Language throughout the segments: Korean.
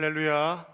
할렐루야.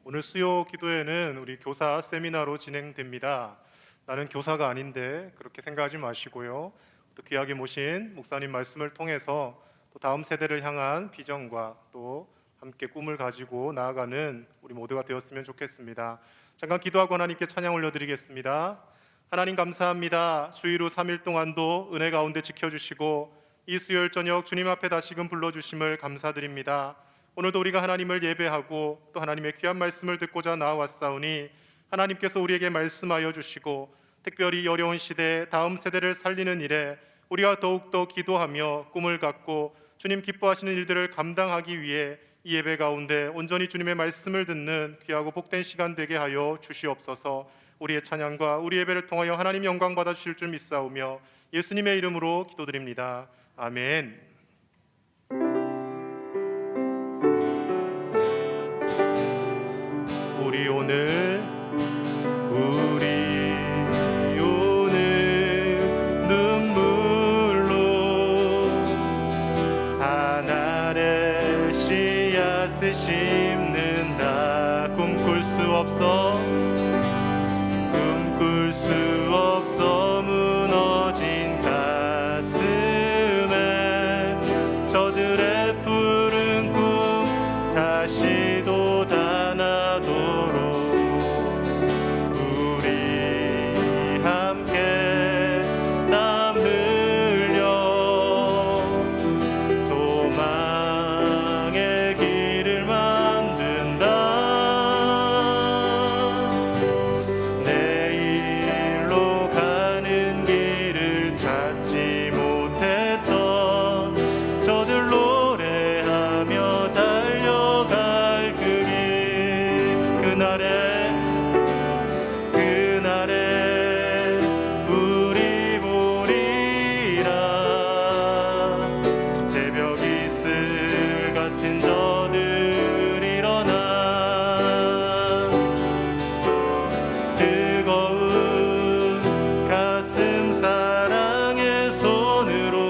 오늘 수요 기도회는 우리 교사 세미나로 진행됩니다. 나는 교사가 아닌데 그렇게 생각하지 마시고요. 또 귀하게 모신 목사님 말씀을 통해서 또 다음 세대를 향한 비전과 또 함께 꿈을 가지고 나아가는 우리 모두가 되었으면 좋겠습니다. 잠깐 기도하고 하나님께 찬양 올려드리겠습니다. 하나님 감사합니다. 주일 후 3일 동안도 은혜 가운데 지켜주시고 이 수요일 저녁 주님 앞에 다시금 불러주심을 감사드립니다. 오늘도 우리가 하나님을 예배하고 또 하나님의 귀한 말씀을 듣고자 나아왔사오니 하나님께서 우리에게 말씀하여 주시고 특별히 이 어려운 시대에 다음 세대를 살리는 일에 우리가 더욱더 기도하며 꿈을 갖고 주님 기뻐하시는 일들을 감당하기 위해 이 예배 가운데 온전히 주님의 말씀을 듣는 귀하고 복된 시간 되게 하여 주시옵소서. 우리의 찬양과 우리 예배를 통하여 하나님 영광 받아 주실 줄 믿사오며 예수님의 이름으로 기도드립니다. 아멘. 우리 오늘 눈물로 하늘에 씨앗을 심는다. 꿈꿀 수 없어 무너진 가슴에 저들의 푸른 꿈 다시 돋아나도록 우리 함께 땀 흘려 소망의 길을 만든다. 내일로 가는 길을 찾지 못했던 저들 노래하며 달려갈 그 길, 그날에 우리 보리라. 새벽 이슬 같은 저들 일어나 뜨거운 가슴 사랑의 손으로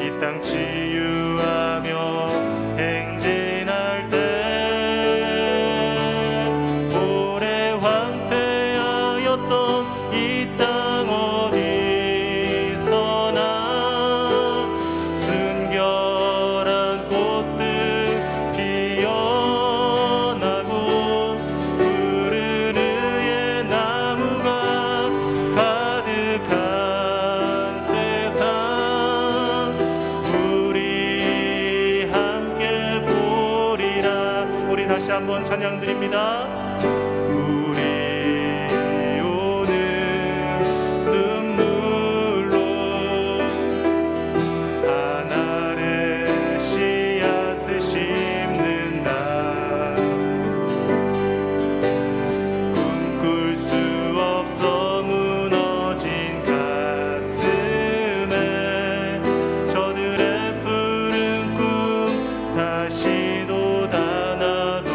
이 땅 치유하며 행진할 때 오래 황폐하였던 이 땅 어디서나 순결한 꽃들 피어나고 푸른 의의 나무가 가득한 세상 우리 함께 보리라. 우리 다시 한번 찬양드립니다. 우리 오늘 눈물로 하늘에 씨앗을 심는다. 꿈꿀 수 없어 무너진 가슴에 저들의 푸른 꿈 다시 돋아나도록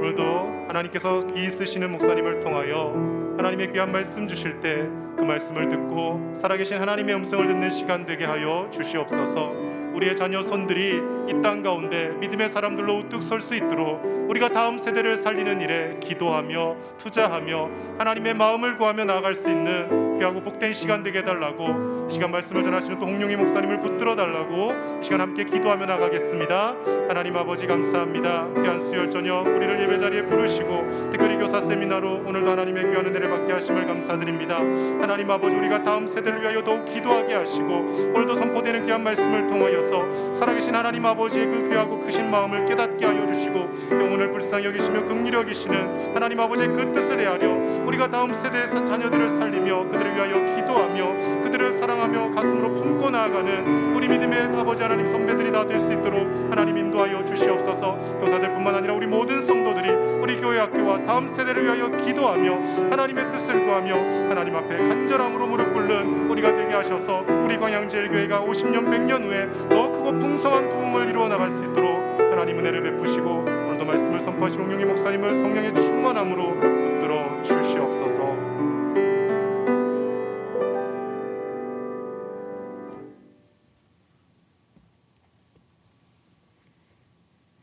오늘도 하나님께서 귀 쓰시는 목사님을 통하여 하나님의 귀한 말씀 주실 때 그 말씀을 듣고 살아계신 하나님의 음성을 듣는 시간 되게 하여 주시옵소서. 우리의 자녀 손들이 이 땅 가운데 믿음의 사람들로 우뚝 설 수 있도록 우리가 다음 세대를 살리는 일에 기도하며 투자하며 하나님의 마음을 구하며 나아갈 수 있는 귀하고 복된 시간 되게 해달라고, 시간 말씀을 전하시는 또 홍용희 목사님을 붙들어 달라고 시간 함께 기도하며 나가겠습니다. 하나님 아버지 감사합니다. 귀한 수요일 저녁 우리를 예배 자리에 부르시고 특별히 교사 세미나로 오늘도 하나님의 귀한 은혜를 받게 하심을 감사드립니다. 하나님 아버지, 우리가 다음 세대를 위하여 더욱 기도하게 하시고 오늘도 선포되는 귀한 말씀을 통하여서 살아계신 하나님 아버지의 그 귀하고 크신 마음을 깨닫게 하여 주시고 영혼을 불쌍히 여기시며 긍휼히 여기시는 하나님 아버지의 그 뜻을 헤아려 우리가 다음 세대의 자녀들을 살리며 그들을 위하여 기도하며 그들을 사랑하며 가슴으로 품고 나아가는 우리 믿음의 아버지 하나님 선배들이 다 될 수 있도록 하나님 인도하여 주시옵소서. 교사들뿐만 아니라 우리 모든 성도들이 우리 교회 학교와 다음 세대를 위하여 기도하며 하나님의 뜻을 구하며 하나님 앞에 간절함으로 무릎 꿇는 우리가 되게 하셔서 우리 광양제일교회가 50년 100년 후에 더 크고 풍성한 부흥을 이루어 나갈 수 있도록 하나님 은혜를 베푸시고 오늘도 말씀을 선포하신 홍용희 목사님을 성령의 충만함으로 붙들어 주시옵소서.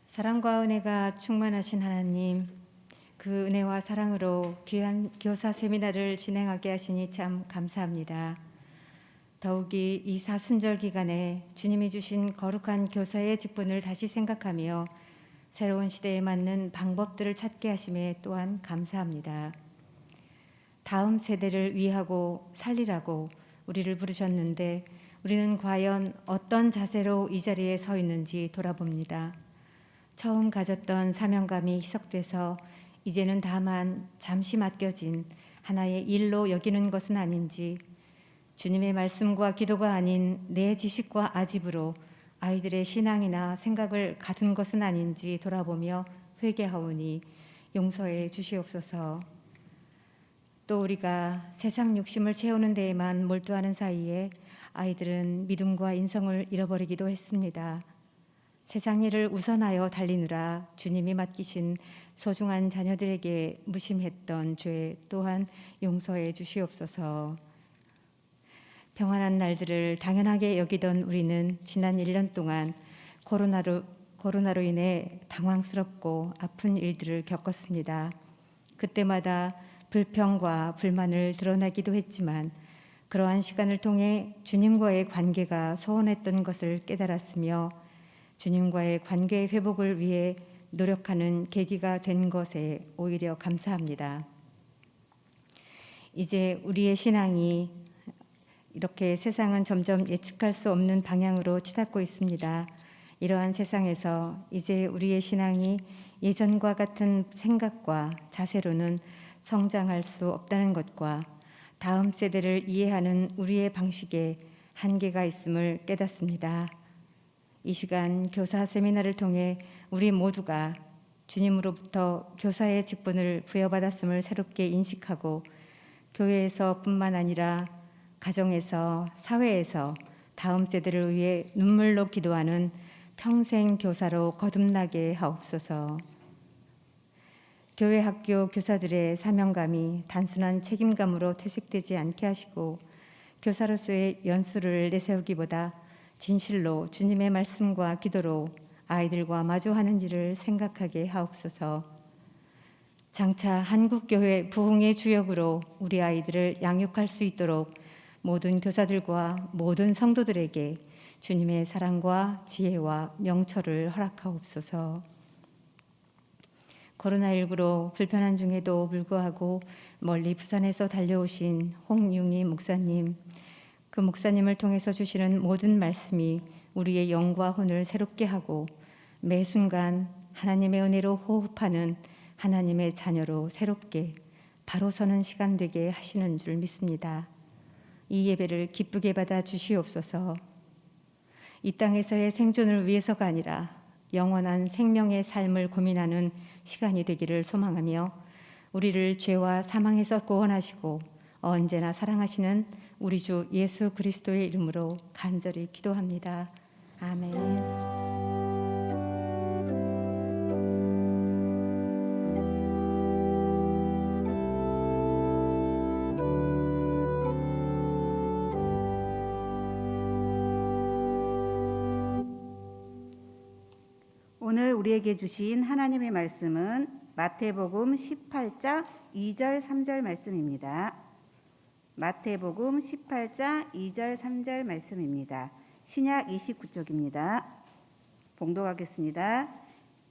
사랑과 은혜가 충만하신 하나님, 그 은혜와 사랑으로 귀한 교사 세미나를 진행하게 하시니 참 감사합니다. 더욱이 이 사순절 기간에 주님이 주신 거룩한 교사의 직분을 다시 생각하며 새로운 시대에 맞는 방법들을 찾게 하심에 또한 감사합니다. 다음 세대를 위하고 살리라고 우리를 부르셨는데 우리는 과연 어떤 자세로 이 자리에 서 있는지 돌아봅니다. 처음 가졌던 사명감이 희석돼서 이제는 다만 잠시 맡겨진 하나의 일로 여기는 것은 아닌지, 주님의 말씀과 기도가 아닌 내 지식과 아집으로 아이들의 신앙이나 생각을 가둔 것은 아닌지 돌아보며 회개하오니 용서해 주시옵소서. 또 우리가 세상 욕심을 채우는 데에만 몰두하는 사이에 아이들은 믿음과 인성을 잃어버리기도 했습니다. 세상 일을 우선하여 달리느라 주님이 맡기신 소중한 자녀들에게 무심했던 죄 또한 용서해 주시옵소서. 평안한 날들을 당연하게 여기던 우리는 지난 1년 동안 코로나로 인해 당황스럽고 아픈 일들을 겪었습니다. 그때마다 불평과 불만을 드러내기도 했지만 그러한 시간을 통해 주님과의 관계가 소원했던 것을 깨달았으며 주님과의 관계 회복을 위해 노력하는 계기가 된 것에 오히려 감사합니다. 이제 우리의 신앙이 이렇게 세상은 점점 예측할 수 없는 방향으로 치닫고 있습니다. 이러한 세상에서 이제 우리의 신앙이 예전과 같은 생각과 자세로는 성장할 수 없다는 것과 다음 세대를 이해하는 우리의 방식에 한계가 있음을 깨닫습니다. 이 시간 교사 세미나를 통해 우리 모두가 주님으로부터 교사의 직분을 부여받았음을 새롭게 인식하고 교회에서뿐만 아니라 가정에서, 사회에서 다음 세대를 위해 눈물로 기도하는 평생 교사로 거듭나게 하옵소서. 교회 학교 교사들의 사명감이 단순한 책임감으로 퇴색되지 않게 하시고 교사로서의 연수를 내세우기보다 진실로 주님의 말씀과 기도로 아이들과 마주하는 일을 생각하게 하옵소서. 장차 한국교회 부흥의 주역으로 우리 아이들을 양육할 수 있도록 모든 교사들과 모든 성도들에게 주님의 사랑과 지혜와 명철을 허락하옵소서. 코로나19로 불편한 중에도 불구하고 멀리 부산에서 달려오신 홍용희 목사님, 그 목사님을 통해서 주시는 모든 말씀이 우리의 영과 혼을 새롭게 하고 매 순간 하나님의 은혜로 호흡하는 하나님의 자녀로 새롭게 바로 서는 시간 되게 하시는 줄 믿습니다. 이 예배를 기쁘게 받아 주시옵소서. 이 땅에서의 생존을 위해서가 아니라 영원한 생명의 삶을 고민하는 시간이 되기를 소망하며 우리를 죄와 사망에서 구원하시고 언제나 사랑하시는 우리 주 예수 그리스도의 이름으로 간절히 기도합니다. 아멘. 오늘 우리에게 주신 하나님의 말씀은 마태복음 18장 2절 3절 말씀입니다. 마태복음 18장 2절 3절 말씀입니다. 신약 29쪽입니다. 봉독하겠습니다.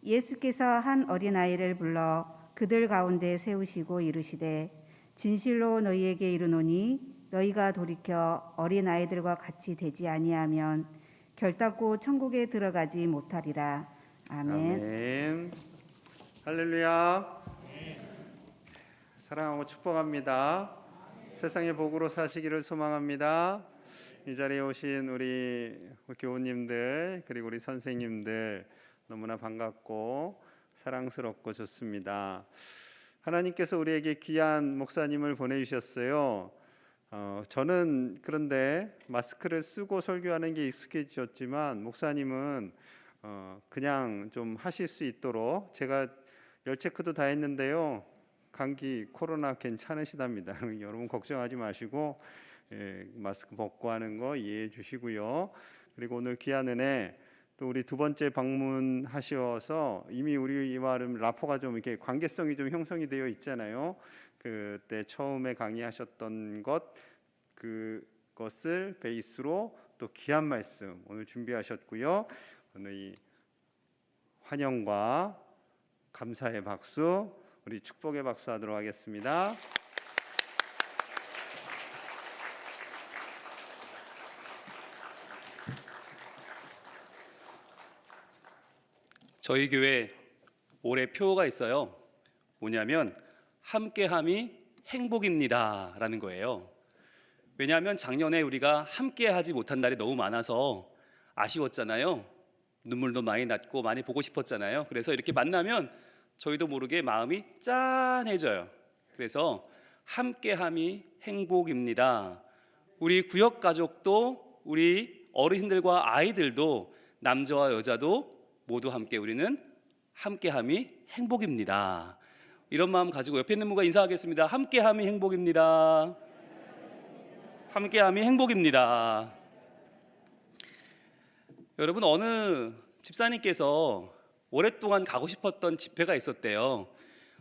예수께서 한 어린아이를 불러 그들 가운데 세우시고 이르시되 진실로 너희에게 이르노니 너희가 돌이켜 어린아이들과 같이 되지 아니하면 결단코 천국에 들어가지 못하리라. 아멘. 아멘. 할렐루야. 사랑하고 축복합니다. 세상의 복으로 사시기를 소망합니다. 이 자리에 오신 우리 교우님들 그리고 우리 선생님들 너무나 반갑고 사랑스럽고 좋습니다. 하나님께서 우리에게 귀한 목사님을 보내주셨어요. 저는 그런데 마스크를 쓰고 설교하는 게 익숙해졌지만 목사님은 그냥 좀 하실 수 있도록 제가 열 체크도 다 했는데요. 감기 코로나 괜찮으시답니다. 여러분 걱정하지 마시고 마스크 벗고 하는 거 이해해 주시고요. 그리고 오늘 귀한 은혜 또 우리 두 번째 방문하셔서 이미 우리와 라포가 좀 이렇게 관계성이 좀 형성이 되어 있잖아요. 그때 처음에 강의하셨던 그것을 베이스로 또 귀한 말씀 오늘 준비하셨고요. 오늘 이 환영과 감사의 박수, 우리 축복의 박수 하도록 하겠습니다. 저희 교회 올해 표어가 있어요. 뭐냐면 함께함이 행복입니다 라는 거예요. 왜냐하면 작년에 우리가 함께하지 못한 날이 너무 많아서 아쉬웠잖아요. 눈물도 많이 났고 많이 보고 싶었잖아요. 그래서 이렇게 만나면 저희도 모르게 마음이 짠해져요. 그래서 함께함이 행복입니다. 우리 구역 가족도 우리 어르신들과 아이들도 남자와 여자도 모두 함께 우리는 함께함이 행복입니다. 이런 마음 가지고 옆에 있는 분과 인사하겠습니다. 함께함이 행복입니다. 함께함이 행복입니다. 여러분, 어느 집사님께서 오랫동안 가고 싶었던 집회가 있었대요.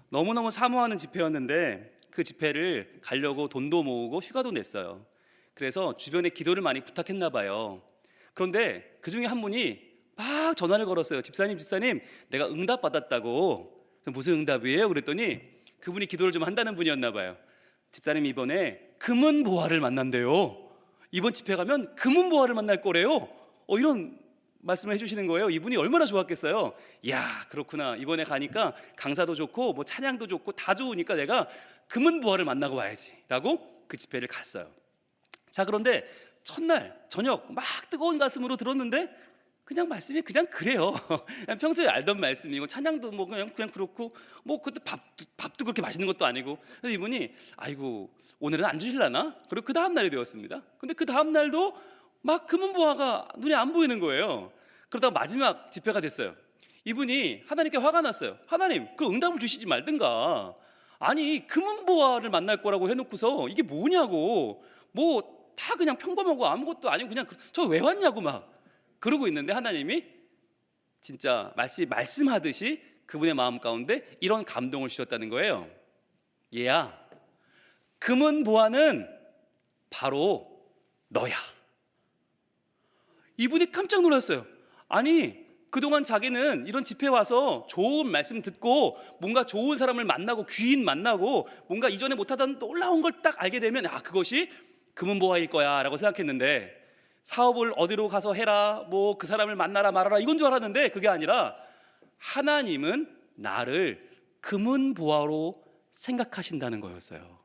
너무너무 사모하는 집회였는데 그 집회를 가려고 돈도 모으고 휴가도 냈어요. 그래서 주변에 기도를 많이 부탁했나 봐요. 그런데 그 중에 한 분이 막 전화를 걸었어요. 집사님 내가 응답 받았다고. 무슨 응답이에요? 그랬더니 그분이 기도를 좀 한다는 분이었나 봐요. 집사님 이번에 금은보화를 만난대요. 이번 집회 가면 금은보화를 만날 거래요. 이런 말씀을 해주시는 거예요. 이분이 얼마나 좋았겠어요. 이야, 그렇구나. 이번에 가니까 강사도 좋고 뭐 찬양도 좋고 다 좋으니까 내가 금은보화를 만나고 와야지 라고 그 집회를 갔어요. 자, 그런데 첫날 저녁 막 뜨거운 가슴으로 들었는데 그냥 말씀이 그냥 그래요. 그냥 평소에 알던 말씀이고 찬양도 뭐 그냥 그렇고 뭐 그때 밥도 그렇게 맛있는 것도 아니고. 그래서 이분이 아이고 오늘은 안 주실라나? 그리고 그 다음 날이 되었습니다. 근데 그 다음 날도 막 금은보화가 눈에 안 보이는 거예요. 그러다가 마지막 집회가 됐어요. 이분이 하나님께 화가 났어요. 하나님, 그 응답을 주시지 말든가. 아니 금은보화를 만날 거라고 해놓고서 이게 뭐냐고. 뭐 다 그냥 평범하고 아무것도 아니고 그냥 저 왜 왔냐고 막 그러고 있는데 하나님이 진짜 말씀하듯이 그분의 마음 가운데 이런 감동을 주셨다는 거예요. 얘야, 금은보화는 바로 너야. 이분이 깜짝 놀랐어요. 아니 그동안 자기는 이런 집회 와서 좋은 말씀 듣고 뭔가 좋은 사람을 만나고 귀인 만나고 뭔가 이전에 못하던 놀라운 걸 딱 알게 되면 그것이 금은보화일 거야 라고 생각했는데 사업을 어디로 가서 해라 뭐 그 사람을 만나라 말아라 이건 줄 알았는데 그게 아니라 하나님은 나를 금은보화로 생각하신다는 거였어요.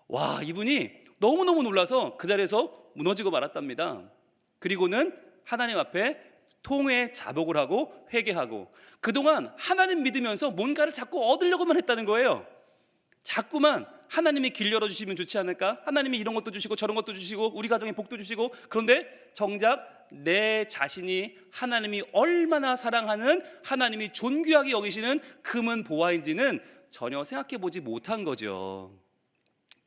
와, 이분이 너무너무 놀라서 그 자리에서 무너지고 말았답니다. 그리고는 하나님 앞에 통회 자복을 하고 회개하고 그동안 하나님 믿으면서 뭔가를 자꾸 얻으려고만 했다는 거예요. 자꾸만 하나님이 길 열어주시면 좋지 않을까? 하나님이 이런 것도 주시고 저런 것도 주시고 우리 가정에 복도 주시고 그런데 정작 내 자신이 하나님이 얼마나 사랑하는 하나님이 존귀하게 여기시는 금은보화인지는 전혀 생각해 보지 못한 거죠.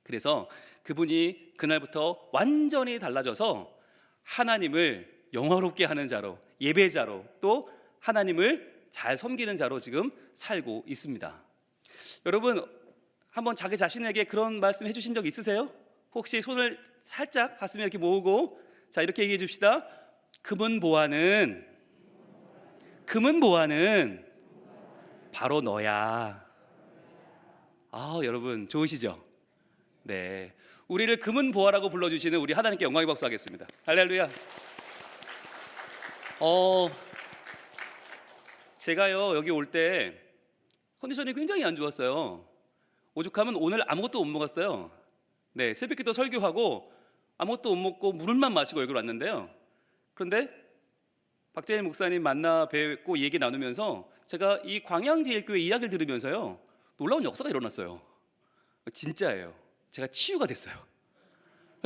그래서 그분이 그날부터 완전히 달라져서 하나님을 영화롭게 하는 자로 예배자로 또 하나님을 잘 섬기는 자로 지금 살고 있습니다. 여러분, 한번 자기 자신에게 그런 말씀 해주신 적 있으세요? 혹시 손을 살짝 가슴에 이렇게 모으고 자 이렇게 얘기해 줍시다. 금은 보화는 바로 너야. 아, 여러분 좋으시죠? 네, 우리를 금은 보화라고 불러주시는 우리 하나님께 영광의 박수 하겠습니다. 할렐루야. 제가요 여기 올 때 컨디션이 굉장히 안 좋았어요. 오죽하면 오늘 아무것도 못 먹었어요. 네, 새벽기도 설교하고 아무것도 못 먹고 물만 마시고 여기 왔는데요. 그런데 박재일 목사님 만나 뵙고 얘기 나누면서 제가 이 광양제일교회 이야기를 들으면서요 놀라운 역사가 일어났어요. 진짜예요. 제가 치유가 됐어요.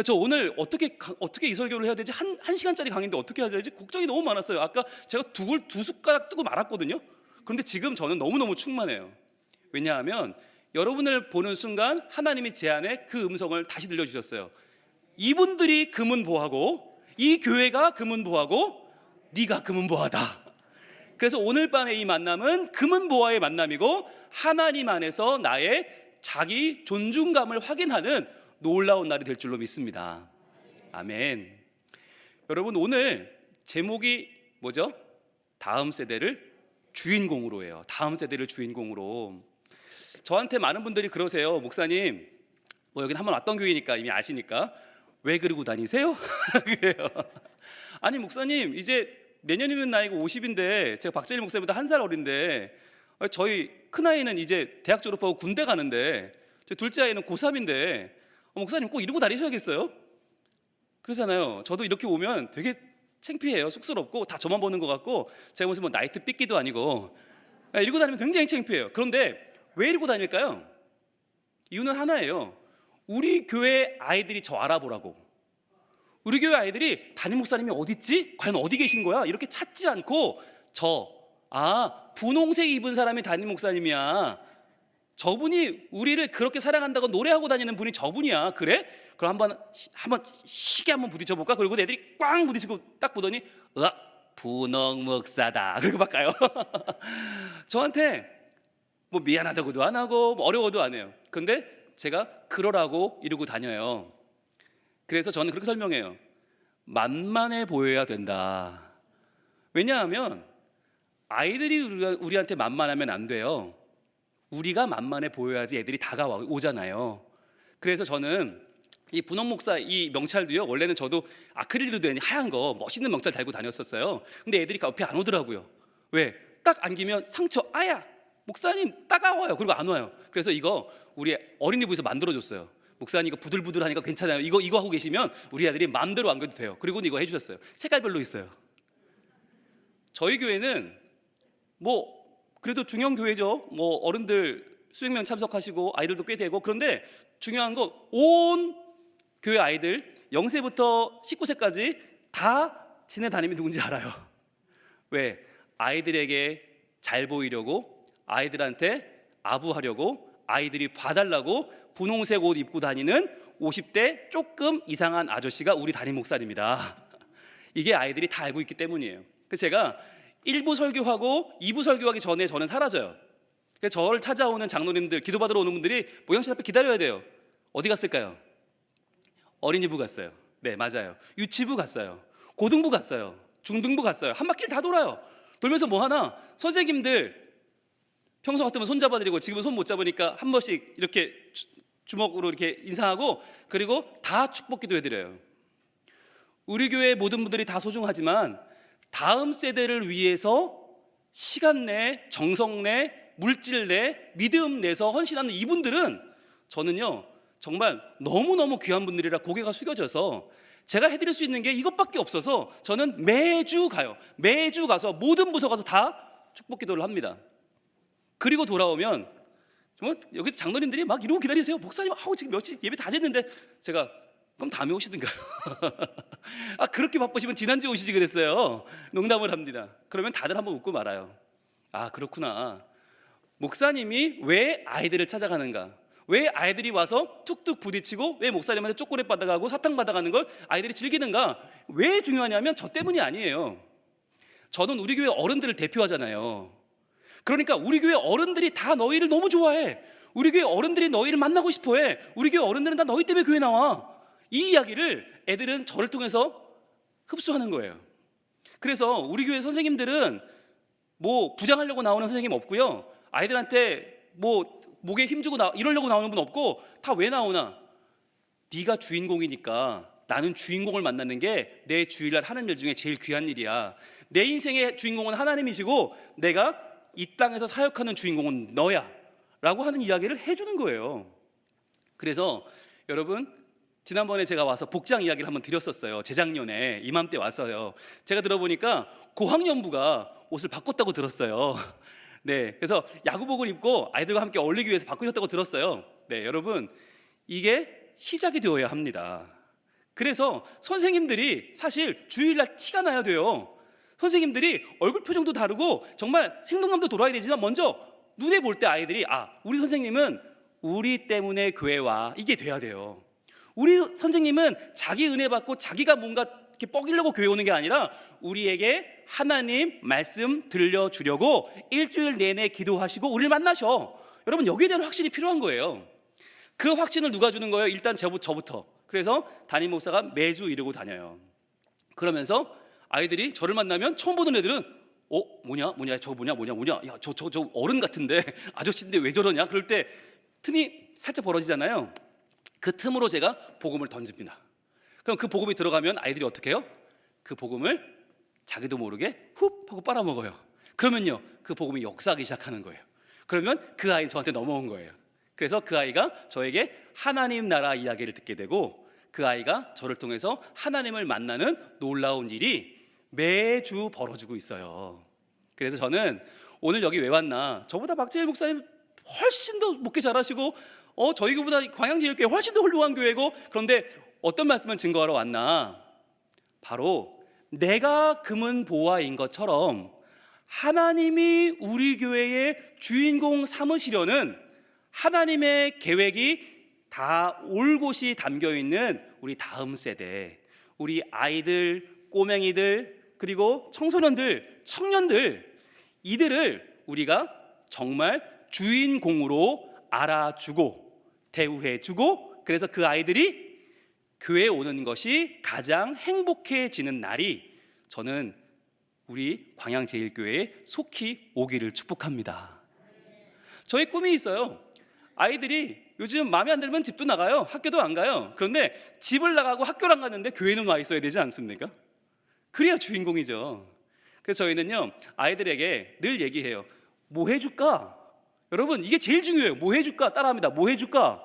저 오늘 어떻게 이 설교를 해야 되지? 한 시간짜리 강의인데 어떻게 해야 되지? 걱정이 너무 많았어요. 아까 제가 두 숟가락 뜨고 말았거든요. 그런데 지금 저는 너무너무 충만해요. 왜냐하면 여러분을 보는 순간 하나님이 제 안에 그 음성을 다시 들려주셨어요. 이분들이 금은 보하고 이 교회가 금은 보하고 네가 금은 보하다. 그래서 오늘 밤의 이 만남은 금은 보하의 만남이고 하나님 안에서 나의 자기 존중감을 확인하는 놀라운 날이 될 줄로 믿습니다. 아멘. 여러분, 오늘 제목이 뭐죠? 다음 세대를 주인공으로 해요. 다음 세대를 주인공으로. 저한테 많은 분들이 그러세요. 목사님, 뭐 여기는 한번 왔던 교회니까 이미 아시니까 왜 그러고 다니세요? 그래요. 아니 목사님, 이제 내년이면 나이가 50인데 제가 박재일 목사님보다 1살 어린데 저희 큰아이는 이제 대학 졸업하고 군대 가는데 저 둘째 아이는 고3인데 목사님 꼭 이러고 다니셔야겠어요? 그러잖아요. 저도 이렇게 오면 되게 창피해요. 쑥스럽고 다 저만 보는 것 같고 제가 무슨 뭐 나이트 삐끼도 아니고 이러고 다니면 굉장히 창피해요. 그런데 왜 이러고 다닐까요? 이유는 하나예요. 우리 교회 아이들이 저 알아보라고. 우리 교회 아이들이 담임 목사님이 어디 있지? 과연 어디 계신 거야? 이렇게 찾지 않고 분홍색 입은 사람이 담임 목사님이야. 저분이 우리를 그렇게 사랑한다고 노래하고 다니는 분이 저분이야. 그래? 그럼 한번 시계 한번 부딪혀볼까? 그리고 애들이 꽝 부딪히고 딱 보더니 분홍 목사다. 그리고 막 가요. 저한테 뭐 미안하다고도 안 하고 뭐 어려워도 안 해요. 근데 제가 그러라고 이러고 다녀요. 그래서 저는 그렇게 설명해요. 만만해 보여야 된다. 왜냐하면 아이들이 우리한테 만만하면 안 돼요. 우리가 만만해 보여야지 애들이 다가오잖아요. 그래서 저는 이 분홍 목사 이 명찰도요, 원래는 저도 아크릴로 된 하얀 거 멋있는 명찰 달고 다녔었어요. 근데 애들이 옆에 안 오더라고요. 왜? 딱 안기면 상처, 아야 목사님 따가워요. 그리고 안 와요. 그래서 이거 우리 어린이부에서 만들어줬어요. 목사님 이거 부들부들하니까 괜찮아요. 이거 하고 계시면 우리 아들이 마음대로 안겨도 돼요. 그리고 이거 해주셨어요. 색깔별로 있어요. 저희 교회는 뭐 그래도 중형 교회죠. 뭐 어른들 수행면 참석하시고 아이들도 꽤 되고. 그런데 중요한 거 온 교회 아이들 0세부터 19세까지 다 지네 담임이 누군지 알아요. 왜? 아이들에게 잘 보이려고, 아이들한테 아부하려고, 아이들이 봐달라고 분홍색 옷 입고 다니는 50대 조금 이상한 아저씨가 우리 담임 목사님이다. 이게 아이들이 다 알고 있기 때문이에요. 그래서 제가 1부 설교하고 2부 설교하기 전에 저는 사라져요. 그래서 저를 찾아오는 장로님들, 기도받으러 오는 분들이 모양실 앞에 기다려야 돼요. 어디 갔을까요? 어린이부 갔어요. 네, 맞아요. 유치부 갔어요. 고등부 갔어요. 중등부 갔어요. 한 바퀴를 다 돌아요. 돌면서 뭐 하나? 선생님들 평소 같으면 손 잡아드리고 지금은 손 못 잡으니까 한 번씩 이렇게 주먹으로 이렇게 인사하고, 그리고 다 축복기도 해드려요. 우리 교회 모든 분들이 다 소중하지만 다음 세대를 위해서 시간 내, 정성 내, 물질 내, 믿음 내서 헌신하는 이분들은 저는요 정말 너무너무 귀한 분들이라 고개가 숙여져서 제가 해드릴 수 있는 게 이것밖에 없어서 저는 매주 가요. 매주 가서 모든 부서 가서 다 축복 기도를 합니다. 그리고 돌아오면 여기 장로님들이 막 이러고 기다리세요. 목사님 지금 며칠 예배 다 됐는데, 제가 그럼 다음에 오시든가요. 그렇게 바쁘시면 지난주에 오시지 그랬어요. 농담을 합니다. 그러면 다들 한번 웃고 말아요. 그렇구나. 목사님이 왜 아이들을 찾아가는가, 왜 아이들이 와서 툭툭 부딪히고 왜 목사님한테 초콜릿 받아가고 사탕 받아가는 걸 아이들이 즐기는가, 왜 중요하냐면 저 때문이 아니에요. 저는 우리 교회 어른들을 대표하잖아요. 그러니까 우리 교회 어른들이 다 너희를 너무 좋아해. 우리 교회 어른들이 너희를 만나고 싶어해. 우리 교회 어른들은 다 너희 때문에 교회 나와. 이 이야기를 애들은 저를 통해서 흡수하는 거예요. 그래서 우리 교회 선생님들은 뭐 부장하려고 나오는 선생님 없고요. 아이들한테 뭐 목에 힘주고 이러려고 나오는 분 없고, 다 왜 나오나? 네가 주인공이니까 나는 주인공을 만나는 게 내 주일날 하는 일 중에 제일 귀한 일이야. 내 인생의 주인공은 하나님이시고 내가 이 땅에서 사역하는 주인공은 너야 라고 하는 이야기를 해주는 거예요. 그래서 여러분, 지난번에 제가 와서 복장 이야기를 한번 드렸었어요. 재작년에 이맘때 왔어요. 제가 들어보니까 고학년부가 옷을 바꿨다고 들었어요. 네, 그래서 야구복을 입고 아이들과 함께 어울리기 위해서 바꾸셨다고 들었어요. 네, 여러분, 이게 시작이 되어야 합니다. 그래서 선생님들이 사실 주일날 티가 나야 돼요. 선생님들이 얼굴 표정도 다르고 정말 생동감도 돌아야 되지만, 먼저 눈에 볼 때 아이들이 우리 선생님은 우리 때문에 교회 와, 이게 돼야 돼요. 우리 선생님은 자기 은혜 받고 자기가 뭔가 이렇게 뻐기려고 교회 오는 게 아니라 우리에게 하나님 말씀 들려주려고 일주일 내내 기도하시고 우리를 만나셔. 여러분, 여기에 대한 확신이 필요한 거예요. 그 확신을 누가 주는 거예요? 일단 저부터. 그래서 담임 목사가 매주 이러고 다녀요. 그러면서 아이들이 저를 만나면 처음 보는 애들은 뭐냐 저 뭐냐 야 저 어른 같은데 아저씨인데 왜 저러냐? 그럴 때 틈이 살짝 벌어지잖아요. 그 틈으로 제가 복음을 던집니다. 그럼 그 복음이 들어가면 아이들이 어떻게 해요? 그 복음을 자기도 모르게 훅 하고 빨아먹어요. 그러면요, 그 복음이 역사하기 시작하는 거예요. 그러면 그 아이는 저한테 넘어온 거예요. 그래서 그 아이가 저에게 하나님 나라 이야기를 듣게 되고, 그 아이가 저를 통해서 하나님을 만나는 놀라운 일이 매주 벌어지고 있어요. 그래서 저는 오늘 여기 왜 왔나? 저보다 박재일 목사님 훨씬 더 목회 잘하시고 저희 교보다 광양제일교회 훨씬 더 훌륭한 교회고, 그런데 어떤 말씀을 증거하러 왔나? 바로 내가 금은 보화인 것처럼 하나님이 우리 교회의 주인공 삼으시려는 하나님의 계획이 다 올곧이 담겨 있는 우리 다음 세대, 우리 아이들, 꼬맹이들, 그리고 청소년들, 청년들, 이들을 우리가 정말 주인공으로 알아주고 대우해주고, 그래서 그 아이들이 교회에 오는 것이 가장 행복해지는 날이 저는 우리 광양제일교회에 속히 오기를 축복합니다. 저의 꿈이 있어요. 아이들이 요즘 마음에 안 들면 집도 나가요. 학교도 안 가요. 그런데 집을 나가고 학교를 안 갔는데 교회는 와 있어야 되지 않습니까? 그래야 주인공이죠. 그래서 저희는요, 아이들에게 늘 얘기해요. 뭐 해줄까? 여러분, 이게 제일 중요해요. 뭐 해줄까? 따라합니다. 뭐 해줄까?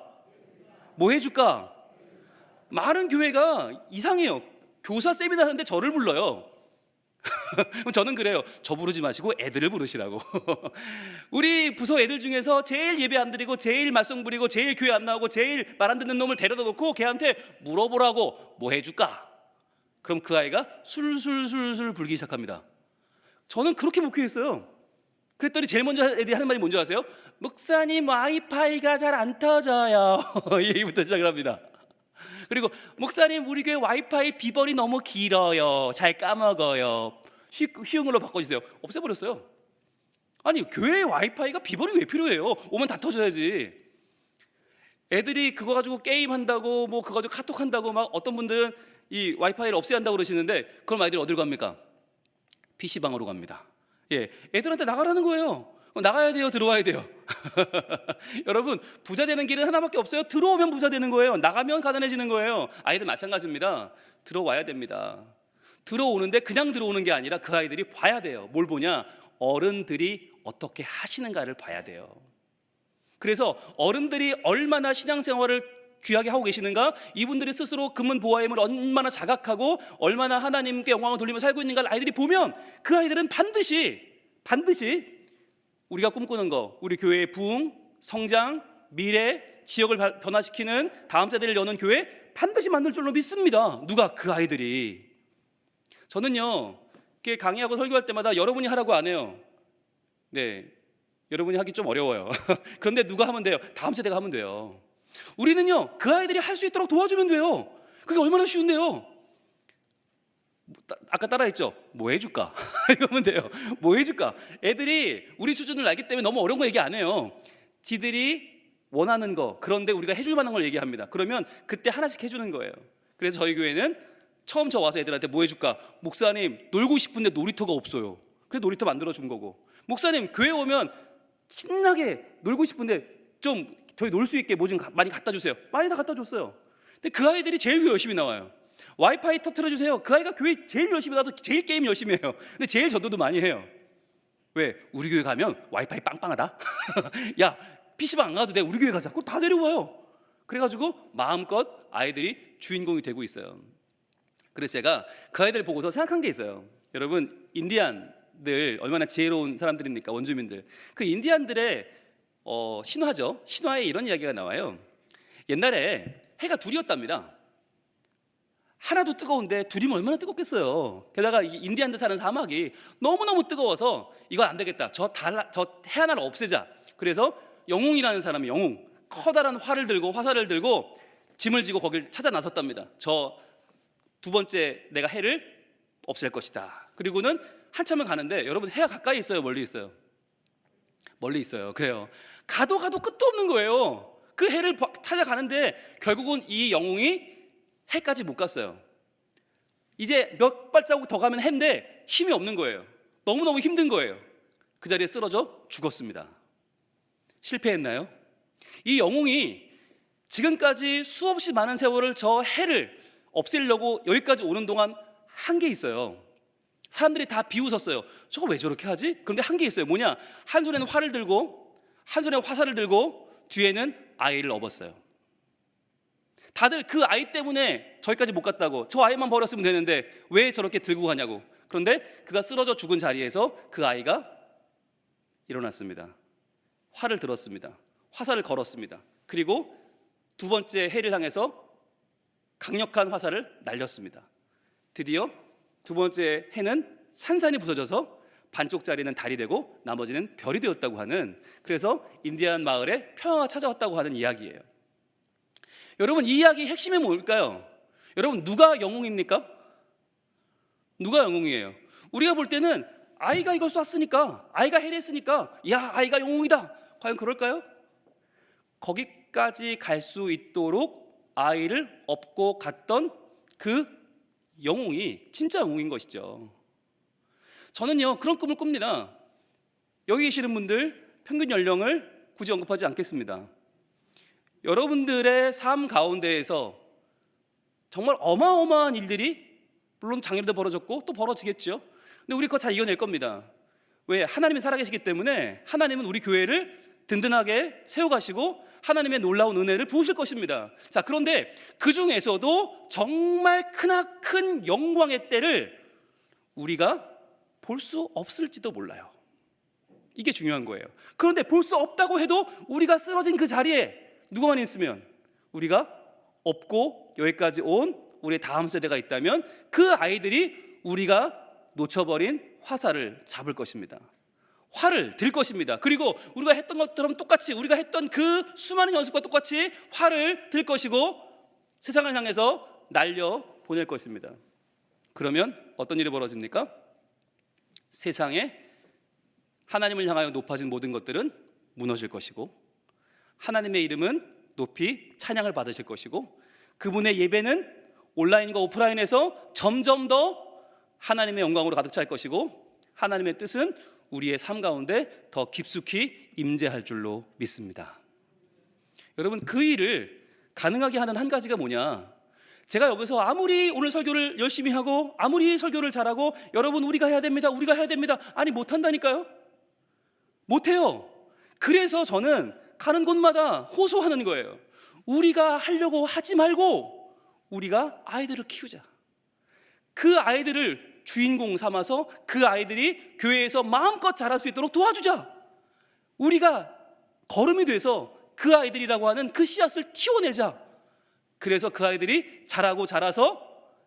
뭐 해줄까? 많은 교회가 이상해요. 교사 세미나 하는데 저를 불러요. 저는 그래요. 저 부르지 마시고 애들을 부르시라고. 우리 부서 애들 중에서 제일 예배 안 드리고 제일 말썽 부리고 제일 교회 안 나오고 제일 말 안 듣는 놈을 데려다 놓고 걔한테 물어보라고, 뭐 해줄까? 그럼 그 아이가 술술술술 불기 시작합니다. 저는 그렇게 목회했어요. 그랬더니 제일 먼저 애들이 하는 말이 뭔지 아세요? 목사님, 와이파이가 잘 안 터져요. 이 얘기부터 시작을 합니다. 그리고 목사님, 우리 교회 와이파이 비번이 너무 길어요. 잘 까먹어요. 쉬운 걸로 바꿔주세요. 없애버렸어요. 아니, 교회에 와이파이가 비번이 왜 필요해요? 오면 다 터져야지. 애들이 그거 가지고 게임한다고, 뭐 그거 가지고 카톡한다고, 막 어떤 분들은 이 와이파이를 없애야 한다고 그러시는데, 그럼 아이들이 어디로 갑니까? PC방으로 갑니다. 예, 애들한테 나가라는 거예요. 나가야 돼요? 들어와야 돼요? 여러분, 부자 되는 길은 하나밖에 없어요. 들어오면 부자 되는 거예요. 나가면 가난해지는 거예요. 아이들 마찬가지입니다. 들어와야 됩니다. 들어오는데 그냥 들어오는 게 아니라 그 아이들이 봐야 돼요. 뭘 보냐? 어른들이 어떻게 하시는가를 봐야 돼요. 그래서 어른들이 얼마나 신앙생활을 귀하게 하고 계시는가, 이분들이 스스로 금은 보화임을 얼마나 자각하고 얼마나 하나님께 영광을 돌리며 살고 있는가를 아이들이 보면, 그 아이들은 반드시 우리가 꿈꾸는 거, 우리 교회의 부흥, 성장, 미래, 지역을 변화시키는 다음 세대를 여는 교회 반드시 만들 줄로 믿습니다. 누가? 그 아이들이. 저는요, 이렇게 강의하고 설교할 때마다 여러분이 하라고 안 해요. 네, 여러분이 하기 좀 어려워요. 그런데 누가 하면 돼요? 다음 세대가 하면 돼요. 우리는요, 그 아이들이 할 수 있도록 도와주면 돼요. 그게 얼마나 쉬운데요. 아까 따라했죠? 뭐 해줄까? 이러면 돼요. 뭐 해줄까? 애들이 우리 수준을 알기 때문에 너무 어려운 거 얘기 안 해요. 지들이 원하는 거, 그런데 우리가 해줄 만한 걸 얘기합니다. 그러면 그때 하나씩 해주는 거예요. 그래서 저희 교회는 처음 저 와서 애들한테 뭐 해줄까? 목사님 놀고 싶은데 놀이터가 없어요. 그래서 놀이터 만들어준 거고, 목사님 교회 오면 신나게 놀고 싶은데 좀 저희 놀 수 있게 뭐 좀 많이 갖다 주세요. 많이 다 갖다 줬어요. 근데 그 아이들이 제일 열심히 나와요. 와이파이 터트려 주세요. 그 아이가 교회 제일 열심히 나와서 제일 게임 열심히 해요. 근데 제일 전도도 많이 해요. 왜? 우리 교회 가면 와이파이 빵빵하다. 야, PC방 안 가도 돼. 우리 교회 가자. 그거 다 데려와요. 그래가지고 마음껏 아이들이 주인공이 되고 있어요. 그래서 제가 그 아이들 보고서 생각한 게 있어요. 여러분, 인디안들 얼마나 지혜로운 사람들입니까? 원주민들. 그 인디안들의 신화죠. 신화에 이런 이야기가 나와요. 옛날에 해가 둘이었답니다. 하나도 뜨거운데 둘이면 얼마나 뜨겁겠어요. 게다가 인디안들 사는 사막이 너무너무 뜨거워서 이건 안 되겠다. 저 해 하나를 없애자. 그래서 영웅이라는 사람이 커다란 화살을 들고 짐을 지고 거길 찾아 나섰답니다. 저 두 번째 내가 해를 없앨 것이다. 그리고는 한참을 가는데, 여러분, 해가 가까이 있어요, 멀리 있어요? 멀리 있어요. 그래요. 가도 끝도 없는 거예요. 그 해를 찾아가는데 결국은 이 영웅이 해까지 못 갔어요. 이제 몇 발자국 더 가면 해인데 힘이 없는 거예요. 너무너무 힘든 거예요. 그 자리에 쓰러져 죽었습니다. 실패했나요? 이 영웅이 지금까지 수없이 많은 세월을 저 해를 없애려고 여기까지 오는 동안 한 게 있어요. 사람들이 다 비웃었어요. 저거 왜 저렇게 하지? 그런데 한 게 있어요. 뭐냐? 한 손에는 활을 들고, 한 손에 화살을 들고, 뒤에는 아이를 업었어요. 다들 그 아이 때문에 저기까지 못 갔다고, 저 아이만 버렸으면 되는데 왜 저렇게 들고 가냐고. 그런데 그가 쓰러져 죽은 자리에서 그 아이가 일어났습니다. 활을 들었습니다. 화살을 걸었습니다. 그리고 두 번째 해를 향해서 강력한 화살을 날렸습니다. 드디어 두 번째 해는 산산이 부서져서 반쪽짜리는 달이 되고 나머지는 별이 되었다고 하는, 그래서 인디안 마을에 평화가 찾아왔다고 하는 이야기예요. 여러분, 이 이야기의 핵심이 뭘까요? 여러분, 누가 영웅입니까? 누가 영웅이에요? 우리가 볼 때는 아이가 이걸 쐈으니까, 아이가 해냈으니까, 야, 아이가 영웅이다. 과연 그럴까요? 거기까지 갈 수 있도록 아이를 업고 갔던 그 영웅이 진짜 영웅인 것이죠. 저는요, 그런 꿈을 꿉니다. 여기 계시는 분들 평균 연령을 굳이 언급하지 않겠습니다. 여러분들의 삶 가운데에서 정말 어마어마한 일들이, 물론 작년에도 벌어졌고 또 벌어지겠죠. 근데 우리 그거 잘 이겨낼 겁니다. 왜? 하나님이 살아계시기 때문에 하나님은 우리 교회를 든든하게 세워가시고 하나님의 놀라운 은혜를 부으실 것입니다. 자, 그런데 그 중에서도 정말 크나큰 영광의 때를 우리가 볼 수 없을지도 몰라요. 이게 중요한 거예요. 그런데 볼 수 없다고 해도 우리가 쓰러진 그 자리에 누구만 있으면, 우리가 업고 여기까지 온 우리의 다음 세대가 있다면 그 아이들이 우리가 놓쳐버린 화살을 잡을 것입니다. 활을 들 것입니다. 그리고 우리가 했던 것처럼 똑같이, 우리가 했던 그 수많은 연습과 똑같이 활을 들 것이고 세상을 향해서 날려 보낼 것입니다. 그러면 어떤 일이 벌어집니까? 세상에 하나님을 향하여 높아진 모든 것들은 무너질 것이고, 하나님의 이름은 높이 찬양을 받으실 것이고, 그분의 예배는 온라인과 오프라인에서 점점 더 하나님의 영광으로 가득 찰 것이고, 하나님의 뜻은 우리의 삶 가운데 더 깊숙이 임재할 줄로 믿습니다. 여러분, 그 일을 가능하게 하는 한 가지가 뭐냐? 제가 여기서 아무리 오늘 설교를 열심히 하고 아무리 설교를 잘하고 여러분 우리가 해야 됩니다, 우리가 해야 됩니다, 아니 못한다니까요. 못해요. 그래서 저는 가는 곳마다 호소하는 거예요. 우리가 하려고 하지 말고 우리가 아이들을 키우자. 그 아이들을 주인공 삼아서 그 아이들이 교회에서 마음껏 자랄 수 있도록 도와주자. 우리가 걸음이 돼서 그 아이들이라고 하는 그 씨앗을 키워내자. 그래서 그 아이들이 자라고 자라서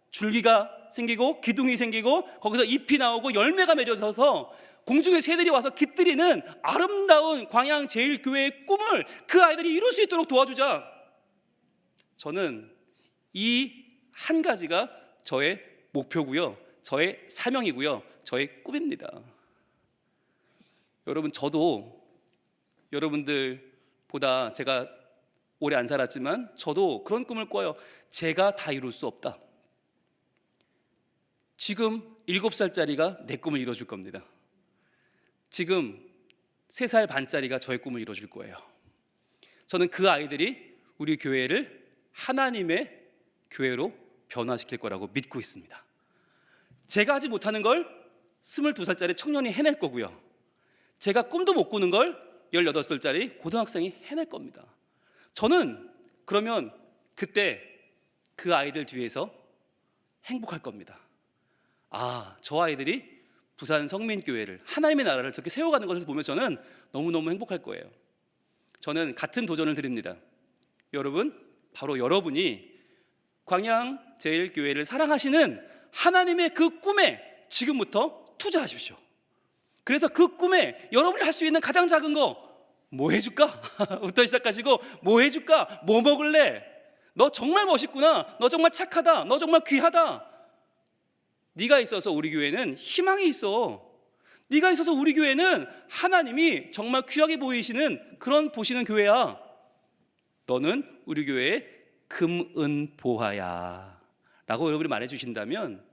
줄기가 생기고 기둥이 생기고 거기서 잎이 나오고 열매가 맺어져서 공중의 새들이 와서 깃들이는 아름다운 광양 제일교회의 꿈을 그 아이들이 이룰 수 있도록 도와주자. 저는 이 한 가지가 저의 목표고요. 저의 사명이고요. 저의 꿈입니다. 여러분, 저도 여러분들보다 제가 오래 안 살았지만 저도 그런 꿈을 꿔요. 제가 다 이룰 수 없다. 지금 7살짜리가 내 꿈을 이뤄줄 겁니다. 지금 3살 반짜리가 저의 꿈을 이뤄줄 거예요. 저는 그 아이들이 우리 교회를 하나님의 교회로 변화시킬 거라고 믿고 있습니다. 제가 하지 못하는 걸 22살짜리 청년이 해낼 거고요. 제가 꿈도 못 꾸는 걸 18살짜리 고등학생이 해낼 겁니다. 저는 그러면 그때 그 아이들 뒤에서 행복할 겁니다. 아, 저 아이들이 부산 성민교회를, 하나님의 나라를 저렇게 세워가는 것을 보면 저는 너무너무 행복할 거예요. 저는 같은 도전을 드립니다. 여러분, 바로 여러분이 광양제일교회를 사랑하시는 하나님의 그 꿈에 지금부터 투자하십시오. 그래서 그 꿈에 여러분이 할 수 있는 가장 작은 거, 뭐 해줄까? 부터 시작하시고, 뭐 해줄까? 뭐 먹을래? 너 정말 멋있구나. 너 정말 착하다. 너 정말 귀하다. 네가 있어서 우리 교회는 희망이 있어. 네가 있어서 우리 교회는 하나님이 정말 귀하게 보이시는 그런 보시는 교회야. 너는 우리 교회의 금은보화야 라고 여러분이 말해주신다면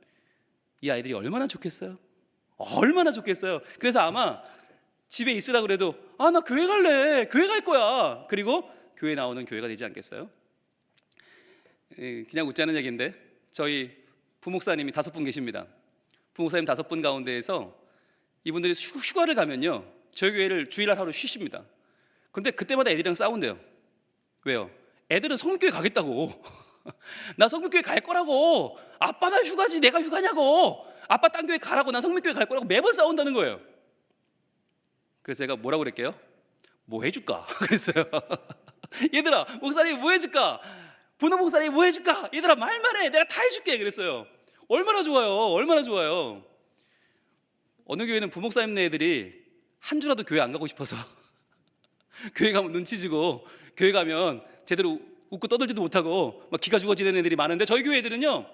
이 아이들이 얼마나 좋겠어요? 얼마나 좋겠어요. 그래서 아마 집에 있으라 그래도 아, 나 교회 갈래. 교회 갈 거야. 그리고 교회 나오는 교회가 되지 않겠어요? 그냥 웃자는 얘기인데 저희 부목사님이 5분 계십니다. 부목사님 5분 가운데에서 이분들이 휴가를 가면요, 저희 교회를 주일날 하루 쉬십니다. 근데 그때마다 애들이랑 싸운대요. 왜요? 애들은 성교회 가겠다고. 나 성교회 갈 거라고. 아빠 나 휴가지 내가 휴가냐고. 아빠 딴 교회 가라고. 난 성교회 갈 거라고. 매번 싸운다는 거예요. 그래서 제가 뭐라고 그랬게요? 뭐 해줄까? 그랬어요. 얘들아, 목사님 뭐 해줄까? 분호 목사님 뭐 해줄까? 얘들아 말만 해. 내가 다 해줄게. 그랬어요. 얼마나 좋아요. 얼마나 좋아요. 어느 교회는 부목사님네 애들이 한 주라도 교회 안 가고 싶어서 교회 가면 눈치 주고 교회 가면 제대로 웃고 떠들지도 못하고 막 기가 죽어지는 애들이 많은데 저희 교회 애들은요,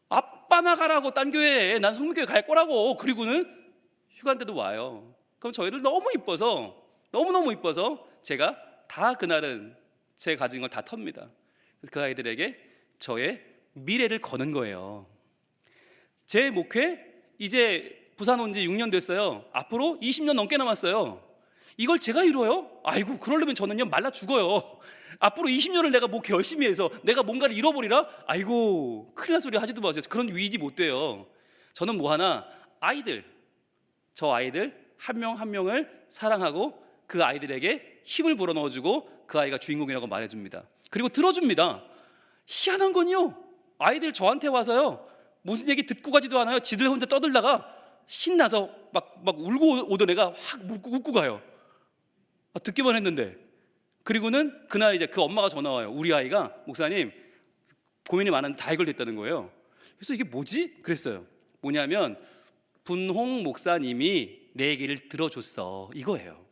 아빠 나가라고 딴 교회에, 난 성민교회 갈 거라고. 그리고는 휴가인데도 와요. 그럼 저희를 너무 이뻐서, 너무너무 이뻐서 제가 다 그날은 제 가진 걸 다 텁니다. 그래서 그 아이들에게 저의 미래를 거는 거예요. 제 목회 이제 부산 온 지 6년 됐어요. 앞으로 20년 넘게 남았어요. 이걸 제가 이뤄요? 아이고, 그러려면 저는요 말라 죽어요. 앞으로 20년을 내가 뭐 열심히 해서 내가 뭔가를 잃어버리라? 아이고, 큰일 날 소리 하지도 마세요. 그런 위기 못 돼요. 저는 뭐 하나, 저 아이들 한 명 한 명을 사랑하고 그 아이들에게 힘을 불어넣어주고 그 아이가 주인공이라고 말해줍니다. 그리고 들어줍니다. 희한한 건요, 아이들 저한테 와서요 무슨 얘기 듣고 가지도 않아요. 지들 혼자 떠들다가 신나서 막 울고 오던 애가 확 웃고 가요. 듣기만 했는데. 그리고는 그날 이제 그 엄마가 전화 와요. 우리 아이가 목사님 고민이 많은데 다 해결됐다는 거예요. 그래서 이게 뭐지? 그랬어요. 뭐냐면 분홍 목사님이 내 얘기를 들어줬어, 이거예요.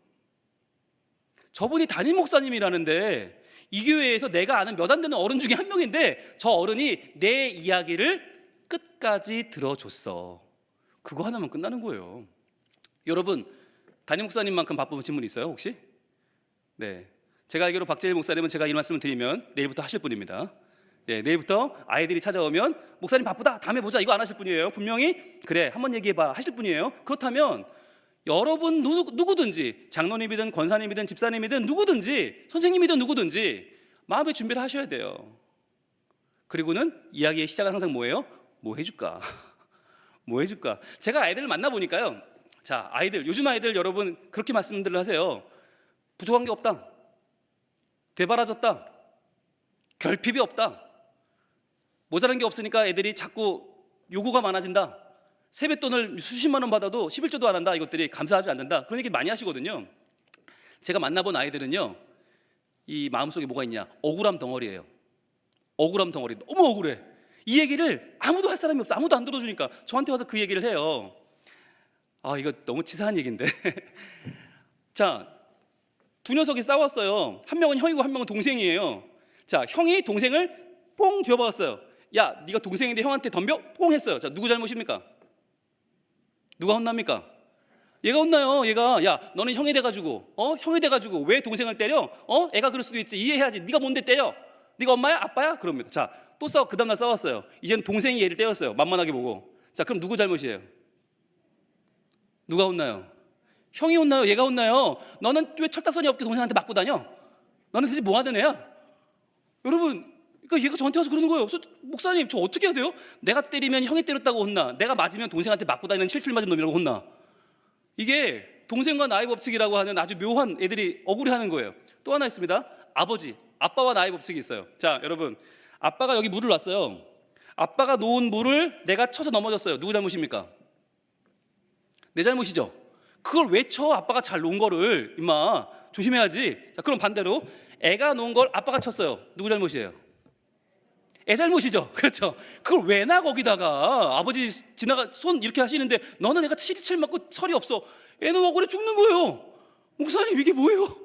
저분이 담임 목사님이라는데 이 교회에서 내가 아는 몇 안 되는 어른 중에 한 명인데 저 어른이 내 이야기를 끝까지 들어줬어. 그거 하나면 끝나는 거예요. 여러분, 담임 목사님만큼 바쁘신 분 있어요 혹시? 네, 제가 알기로 박재일 목사님은 제가 이 말씀을 드리면 내일부터 하실 분입니다. 네, 내일부터 아이들이 찾아오면 목사님 바쁘다, 다음에 보자, 이거 안 하실 분이에요. 분명히 그래 한번 얘기해봐 하실 분이에요. 그렇다면 여러분 누구든지, 장로님이든 권사님이든 집사님이든 누구든지 선생님이든 누구든지 마음의 준비를 하셔야 돼요. 그리고는 이야기의 시작은 항상 뭐예요? 뭐 해줄까? 뭐 해줄까? 제가 아이들을 만나보니까요, 자, 아이들, 요즘 아이들 여러분 그렇게 말씀들을 하세요. 부족한 게 없다, 되바라졌다, 결핍이 없다, 모자란 게 없으니까 애들이 자꾸 요구가 많아진다, 세뱃돈을 수십만 원 받아도 11조도 안 한다, 이것들이 감사하지 않는다, 그런 얘기 많이 하시거든요. 제가 만나본 아이들은요, 이 마음속에 뭐가 있냐? 억울함 덩어리예요. 억울함 덩어리. 너무 억울해. 이 얘기를 아무도 할 사람이 없어. 아무도 안 들어주니까 저한테 와서 그 얘기를 해요. 아, 이거 너무 치사한 얘기인데. 자, 두 녀석이 싸웠어요. 한 명은 형이고 한 명은 동생이에요. 자, 형이 동생을 뽕 쥐어박았어요. 야, 네가 동생인데 형한테 덤벼? 뽕 했어요. 자, 누구 잘못입니까? 누가 혼납니까? 얘가 혼나요. 얘가 야 너는 형이 돼가지고 형이 돼가지고 왜 동생을 때려? 애가 그럴 수도 있지. 이해해야지. 네가 뭔데 때려? 네가 엄마야? 아빠야? 그럽니다. 자, 또 그 다음날 싸웠어요. 이제는 동생이 얘를 때렸어요. 만만하게 보고. 자, 그럼 누구 잘못이에요? 누가 혼나요? 형이 혼나요? 얘가 혼나요? 너는 왜 철딱선이 없게 동생한테 맞고 다녀? 너는 대체 뭐 하는 애야? 여러분, 그러니까 얘가 저한테 와서 그러는 거예요. 그래서 목사님, 저 어떻게 해야 돼요? 내가 때리면 형이 때렸다고 혼나. 내가 맞으면 동생한테 맞고 다니는 칠칠 맞은 놈이라고 혼나. 이게 동생과 나의 법칙이라고 하는 아주 묘한 애들이 억울해하는 거예요. 또 하나 있습니다. 아빠와 나의 법칙이 있어요. 자, 여러분, 아빠가 여기 물을 놨어요. 아빠가 놓은 물을 내가 쳐서 넘어졌어요. 누구 잘못입니까? 내 잘못이죠. 그걸 왜 쳐? 아빠가 잘 놓은 거를. 임마 조심해야지. 자, 그럼 반대로 애가 놓은 걸 아빠가 쳤어요. 누구 잘못이에요? 애 잘못이죠. 그렇죠. 그걸 왜 나 거기다가 아버지 지나가 손 이렇게 하시는데 너는 애가 칠칠 맞고 철이 없어. 애는 억울해 죽는 거예요. 목사님 이게 뭐예요?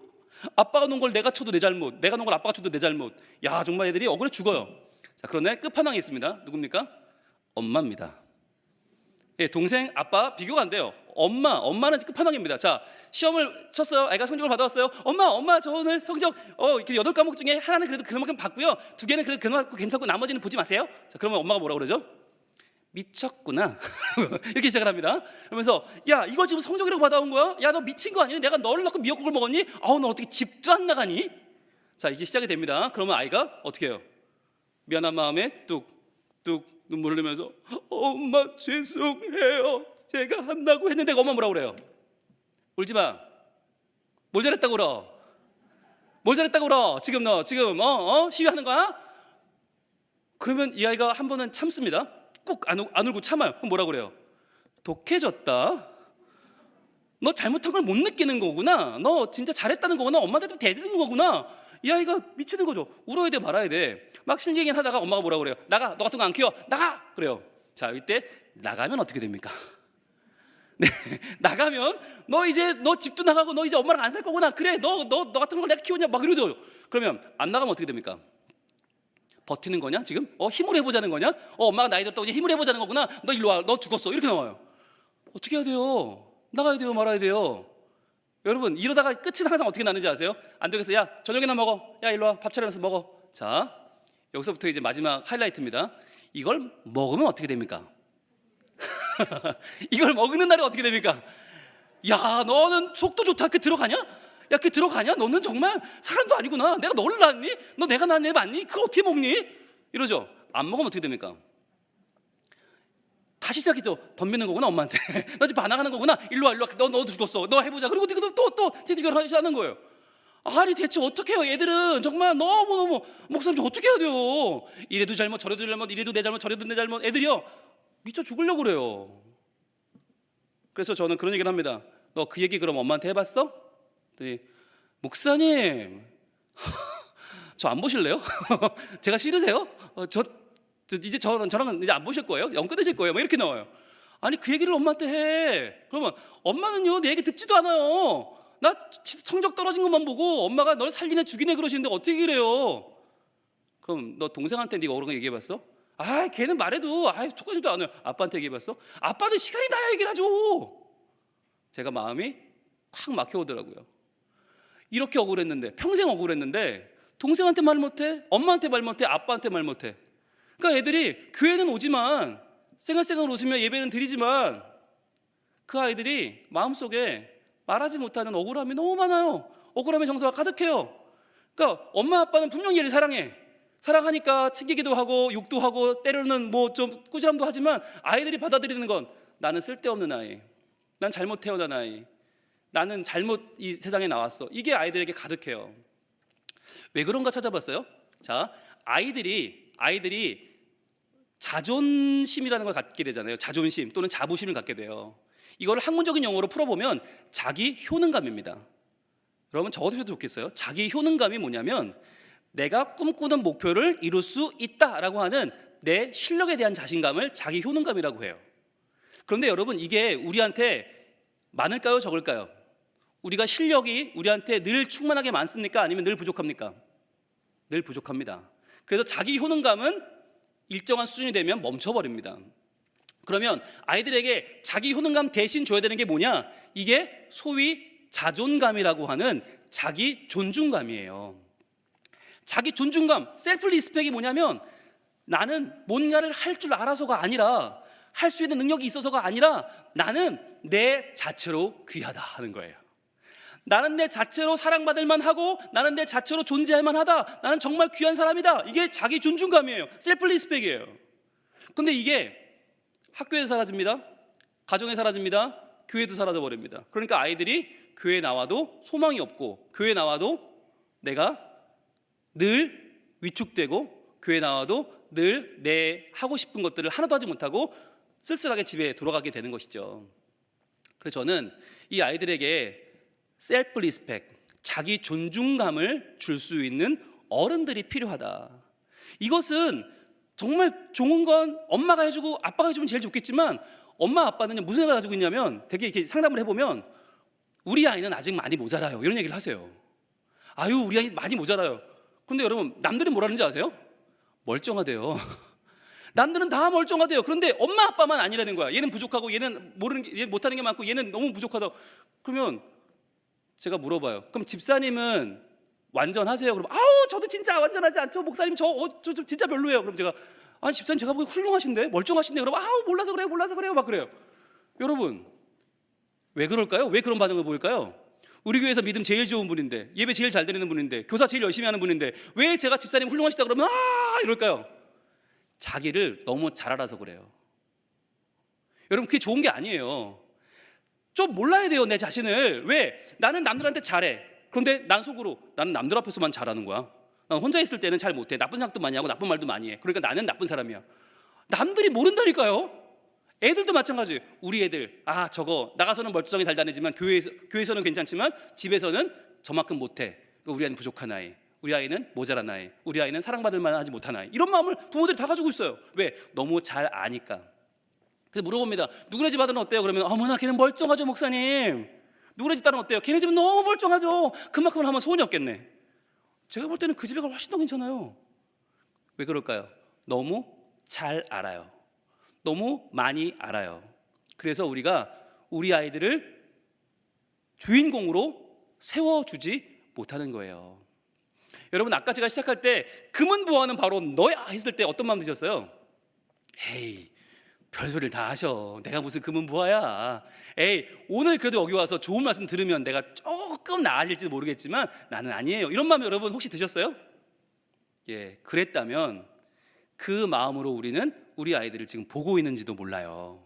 아빠가 놓은 걸 내가 쳐도 내 잘못, 내가 놓은 걸 아빠가 쳐도 내 잘못. 야, 정말 애들이 억울해 죽어요. 자, 그런데 끝판왕이 있습니다. 누굽니까? 엄마입니다. 예, 동생, 아빠 비교가 안 돼요. 엄마는 끝판왕입니다. 자, 시험을 쳤어요. 애가 성적을 받아왔어요. 엄마, 저 오늘 성적 이렇게 8과목 중에 하나는 그래도 그만큼 받고요. 2개는 그래도 그만큼 괜찮고 나머지는 보지 마세요. 자, 그러면 엄마가 뭐라고 그러죠? 미쳤구나. 이렇게 시작을 합니다. 그러면서 야, 이거 지금 성적이라고 받아온 거야? 야, 너 미친 거 아니니? 내가 너를 낳고 미역국을 먹었니? 아우, 너 어떻게 집도 안 나가니? 자, 이게 시작이 됩니다. 그러면 아이가 어떻게 해요? 미안한 마음에 뚝뚝 눈물을 흘리면서 엄마 죄송해요. 제가 한다고 했는데 엄마 뭐라고 그래요? 울지 마. 뭘 잘했다고 울어? 뭘 잘했다고 울어? 지금 너 지금 시위하는 거야? 그러면 이 아이가 한 번은 참습니다. 꾹 안 울고 참아요. 그럼 뭐라고 그래요? 독해졌다. 너 잘못한 걸 못 느끼는 거구나. 너 진짜 잘했다는 거구나. 엄마한테 좀 대드는 거구나. 이 아이가 미치는 거죠. 울어야 돼 말아야 돼. 막 실갱이 하다가 엄마가 뭐라고 그래요? 나가. 너 같은 거 안 키워. 나가. 그래요. 자, 이때 나가면 어떻게 됩니까? 네, 나가면 너 이제 너 집도 나가고 너 이제 엄마랑 안 살 거구나. 그래, 너 같은 걸 내가 키우냐 막 이러죠. 그러면 안 나가면 어떻게 됩니까? 버티는 거냐 지금? 힘을 해보자는 거냐? 엄마가 나이 들었다고 이제 힘을 해보자는 거구나. 너 일로 와. 너 죽었어. 이렇게 나와요. 어떻게 해야 돼요? 나가야 돼요? 말아야 돼요? 여러분, 이러다가 끝은 항상 어떻게 나는지 아세요? 안 되겠어. 야, 저녁이나 먹어. 야, 일로 와. 밥 차려서 먹어. 자, 여기서부터 이제 마지막 하이라이트입니다. 이걸 먹으면 어떻게 됩니까? 이걸 먹는 날이 어떻게 됩니까? 야, 너는 속도 좋다. 그 들어가냐? 야, 그 들어가냐? 너는 정말 사람도 아니구나. 내가 너를 낳았니? 너 내가 낳은 애 맞니? 그걸 어떻게 먹니? 이러죠. 안 먹으면 어떻게 됩니까? 다시 시작이죠. 덤비는 거구나, 엄마한테. 너 지금 반항하는 거구나. 일로 와. 너 죽었어. 너 해보자. 그리고 또 재대결 하는 거예요. 아니, 대체 어떻게 해요? 얘들은 정말 너무 목사님 어떻게 해야 돼요? 이래도 잘못 저래도 잘못, 이래도 내 잘못 저래도 내 잘못. 애들이요 미쳐 죽으려고 그래요. 그래서 저는 그런 얘기를 합니다. 너 그 얘기 그럼 엄마한테 해봤어? 네. 목사님 저 안 보실래요? 제가 싫으세요? 이제 저랑은 이제 안 보실 거예요? 영 끊으실 거예요? 뭐 이렇게 나와요. 아니, 그 얘기를 엄마한테 해. 그러면 엄마는요 내 얘기 듣지도 않아요. 나 성적 떨어진 것만 보고 엄마가 널 살리네 죽이네 그러시는데 어떻게 그래요? 그럼 너 동생한테 네가 그런 거 얘기해봤어? 아, 걔는 말해도 똑같지도 않아요. 아빠한테 얘기해봤어? 아빠는 시간이 나야 얘기를 하죠. 제가 마음이 확 막혀오더라고요. 이렇게 억울했는데, 평생 억울했는데 동생한테 말 못해, 엄마한테 말 못해, 아빠한테 말 못해. 그러니까 애들이 교회는 오지만 쌩얼쌩얼 웃으며 예배는 드리지만 그 아이들이 마음속에 말하지 못하는 억울함이 너무 많아요. 억울함의 정서가 가득해요. 그러니까 엄마 아빠는 분명히 얘를 사랑하니까 챙기기도 하고 욕도 하고 때로는 뭐 좀 꾸지람도 하지만 아이들이 받아들이는 건 나는 쓸데없는 아이, 난 잘못 태어난 아이, 나는 잘못 이 세상에 나왔어. 이게 아이들에게 가득해요. 왜 그런가 찾아봤어요. 자, 아이들이 자존심이라는 걸 갖게 되잖아요. 자존심 또는 자부심을 갖게 돼요. 이거를 학문적인 용어로 풀어보면 자기 효능감입니다. 여러분 적어두셔도 좋겠어요. 자기 효능감이 뭐냐면 내가 꿈꾸는 목표를 이룰 수 있다라고 하는 내 실력에 대한 자신감을 자기 효능감이라고 해요. 그런데 여러분 이게 우리한테 많을까요? 적을까요? 우리가 실력이 우리한테 늘 충만하게 많습니까? 아니면 늘 부족합니까? 늘 부족합니다. 그래서 자기 효능감은 일정한 수준이 되면 멈춰버립니다. 그러면 아이들에게 자기 효능감 대신 줘야 되는 게 뭐냐? 이게 소위 자존감이라고 하는 자기 존중감이에요. 자기 존중감, 셀프 리스펙이 뭐냐면 나는 뭔가를 할 줄 알아서가 아니라, 할 수 있는 능력이 있어서가 아니라 나는 내 자체로 귀하다 하는 거예요. 나는 내 자체로 사랑받을 만하고 나는 내 자체로 존재할 만하다. 나는 정말 귀한 사람이다. 이게 자기 존중감이에요. 셀프 리스펙이에요. 근데 이게 학교에서 사라집니다. 가정에 사라집니다. 교회도 사라져버립니다. 그러니까 아이들이 교회에 나와도 소망이 없고, 교회에 나와도 내가 늘 위축되고, 교회에 나와도 늘 내 하고 싶은 것들을 하나도 하지 못하고 쓸쓸하게 집에 돌아가게 되는 것이죠. 그래서 저는 이 아이들에게 셀프 리스펙, 자기 존중감을 줄 수 있는 어른들이 필요하다. 이것은 정말 좋은 건 엄마가 해주고 아빠가 해주면 제일 좋겠지만, 엄마 아빠는 무슨 생각을 가지고 있냐면, 되게 이렇게 상담을 해보면 우리 아이는 아직 많이 모자라요, 이런 얘기를 하세요. 아유, 우리 아이 많이 모자라요. 근데 여러분, 남들이 뭐라는지 아세요? 멀쩡하대요. 남들은 다 멀쩡하대요. 그런데 엄마 아빠만 아니라는 거야. 얘는 부족하고, 얘는 모르는 게, 얘는 못하는 게 많고, 얘는 너무 부족하다. 그러면 제가 물어봐요. 그럼 집사님은 완전하세요? 그럼 아우, 저도 진짜 완전하지 않죠. 목사님 저 진짜 별로예요. 그럼 제가, 아니 집사님 제가 보기 훌륭하신데, 멀쩡하신데. 그러면 아우, 몰라서 그래요 막 그래요. 여러분, 왜 그럴까요? 왜 그런 반응을 보일까요? 우리 교회에서 믿음 제일 좋은 분인데, 예배 제일 잘 드리는 분인데, 교사 제일 열심히 하는 분인데 왜 제가 집사님 훌륭하시다 그러면 이럴까요? 자기를 너무 잘 알아서 그래요. 여러분, 그게 좋은 게 아니에요. 좀 몰라야 돼요, 내 자신을. 왜? 나는 남들한테 잘해. 그런데 난 속으로, 나는 남들 앞에서만 잘하는 거야. 난 혼자 있을 때는 잘 못해. 나쁜 생각도 많이 하고 나쁜 말도 많이 해. 그러니까 나는 나쁜 사람이야. 남들이 모른다니까요. 애들도 마찬가지. 우리 애들, 저거 나가서는 멀쩡히 잘 다니지만 교회에서는 괜찮지만 집에서는 저만큼 못해. 그러니까 우리 아이는 부족한 아이, 우리 아이는 모자란 아이, 우리 아이는 사랑받을 만하지 못한 아이. 이런 마음을 부모들이 다 가지고 있어요. 왜? 너무 잘 아니까. 그래서 물어봅니다. 누구네 집 아들은 어때요? 그러면 어머나, 걔는 멀쩡하죠 목사님. 누구네 집 딸은 어때요? 걔네 집은 너무 멀쩡하죠. 그만큼은 하면 소원이 없겠네. 제가 볼 때는 그 집애가 훨씬 더 괜찮아요. 왜 그럴까요? 너무 잘 알아요. 너무 많이 알아요. 그래서 우리가 우리 아이들을 주인공으로 세워주지 못하는 거예요. 여러분, 아까 제가 시작할 때 금은 부하는 바로 너야 했을 때 어떤 마음 드셨어요? 에이, 별소리를 다 하셔. 내가 무슨 금은 부하야. 에이, 오늘 그래도 여기 와서 좋은 말씀 들으면 내가 조금 나아질지도 모르겠지만 나는 아니에요. 이런 마음 여러분 혹시 드셨어요? 예, 그랬다면 그 마음으로 우리는 우리 아이들을 지금 보고 있는지도 몰라요.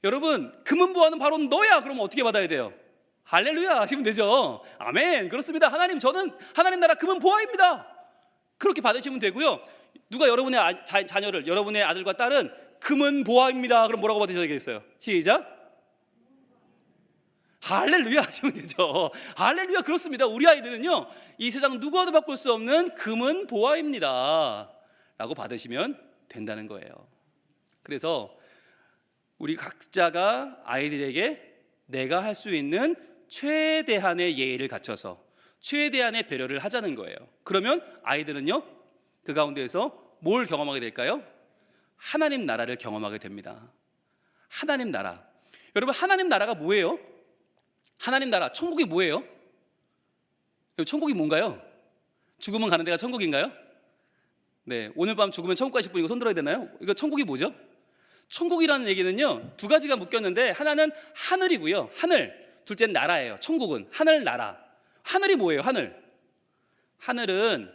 여러분, 금은 부하는 바로 너야. 그러면 어떻게 받아야 돼요? 할렐루야 하시면 되죠. 아멘. 그렇습니다. 하나님, 저는 하나님 나라 금은 보아입니다. 그렇게 받으시면 되고요. 누가 여러분의 자녀를, 여러분의 아들과 딸은 금은 보아입니다. 그럼 뭐라고 받으셔야겠어요? 시작. 할렐루야 하시면 되죠. 할렐루야. 그렇습니다. 우리 아이들은요, 이 세상 누구와도 바꿀 수 없는 금은 보아입니다 라고 받으시면 된다는 거예요. 그래서 우리 각자가 아이들에게 내가 할 수 있는 최대한의 예의를 갖춰서 최대한의 배려를 하자는 거예요. 그러면 아이들은요, 그 가운데에서 뭘 경험하게 될까요? 하나님 나라를 경험하게 됩니다. 하나님 나라. 여러분, 하나님 나라가 뭐예요? 하나님 나라, 천국이 뭐예요? 천국이 뭔가요? 죽으면 가는 데가 천국인가요? 네, 오늘 밤 죽으면 천국 가실 분 이거 손 들어야 되나요? 이거 천국이 뭐죠? 천국이라는 얘기는요, 두 가지가 묶였는데 하나는 하늘이고요, 하늘. 둘째는 나라예요. 천국은 하늘 나라. 하늘이 뭐예요? 하늘은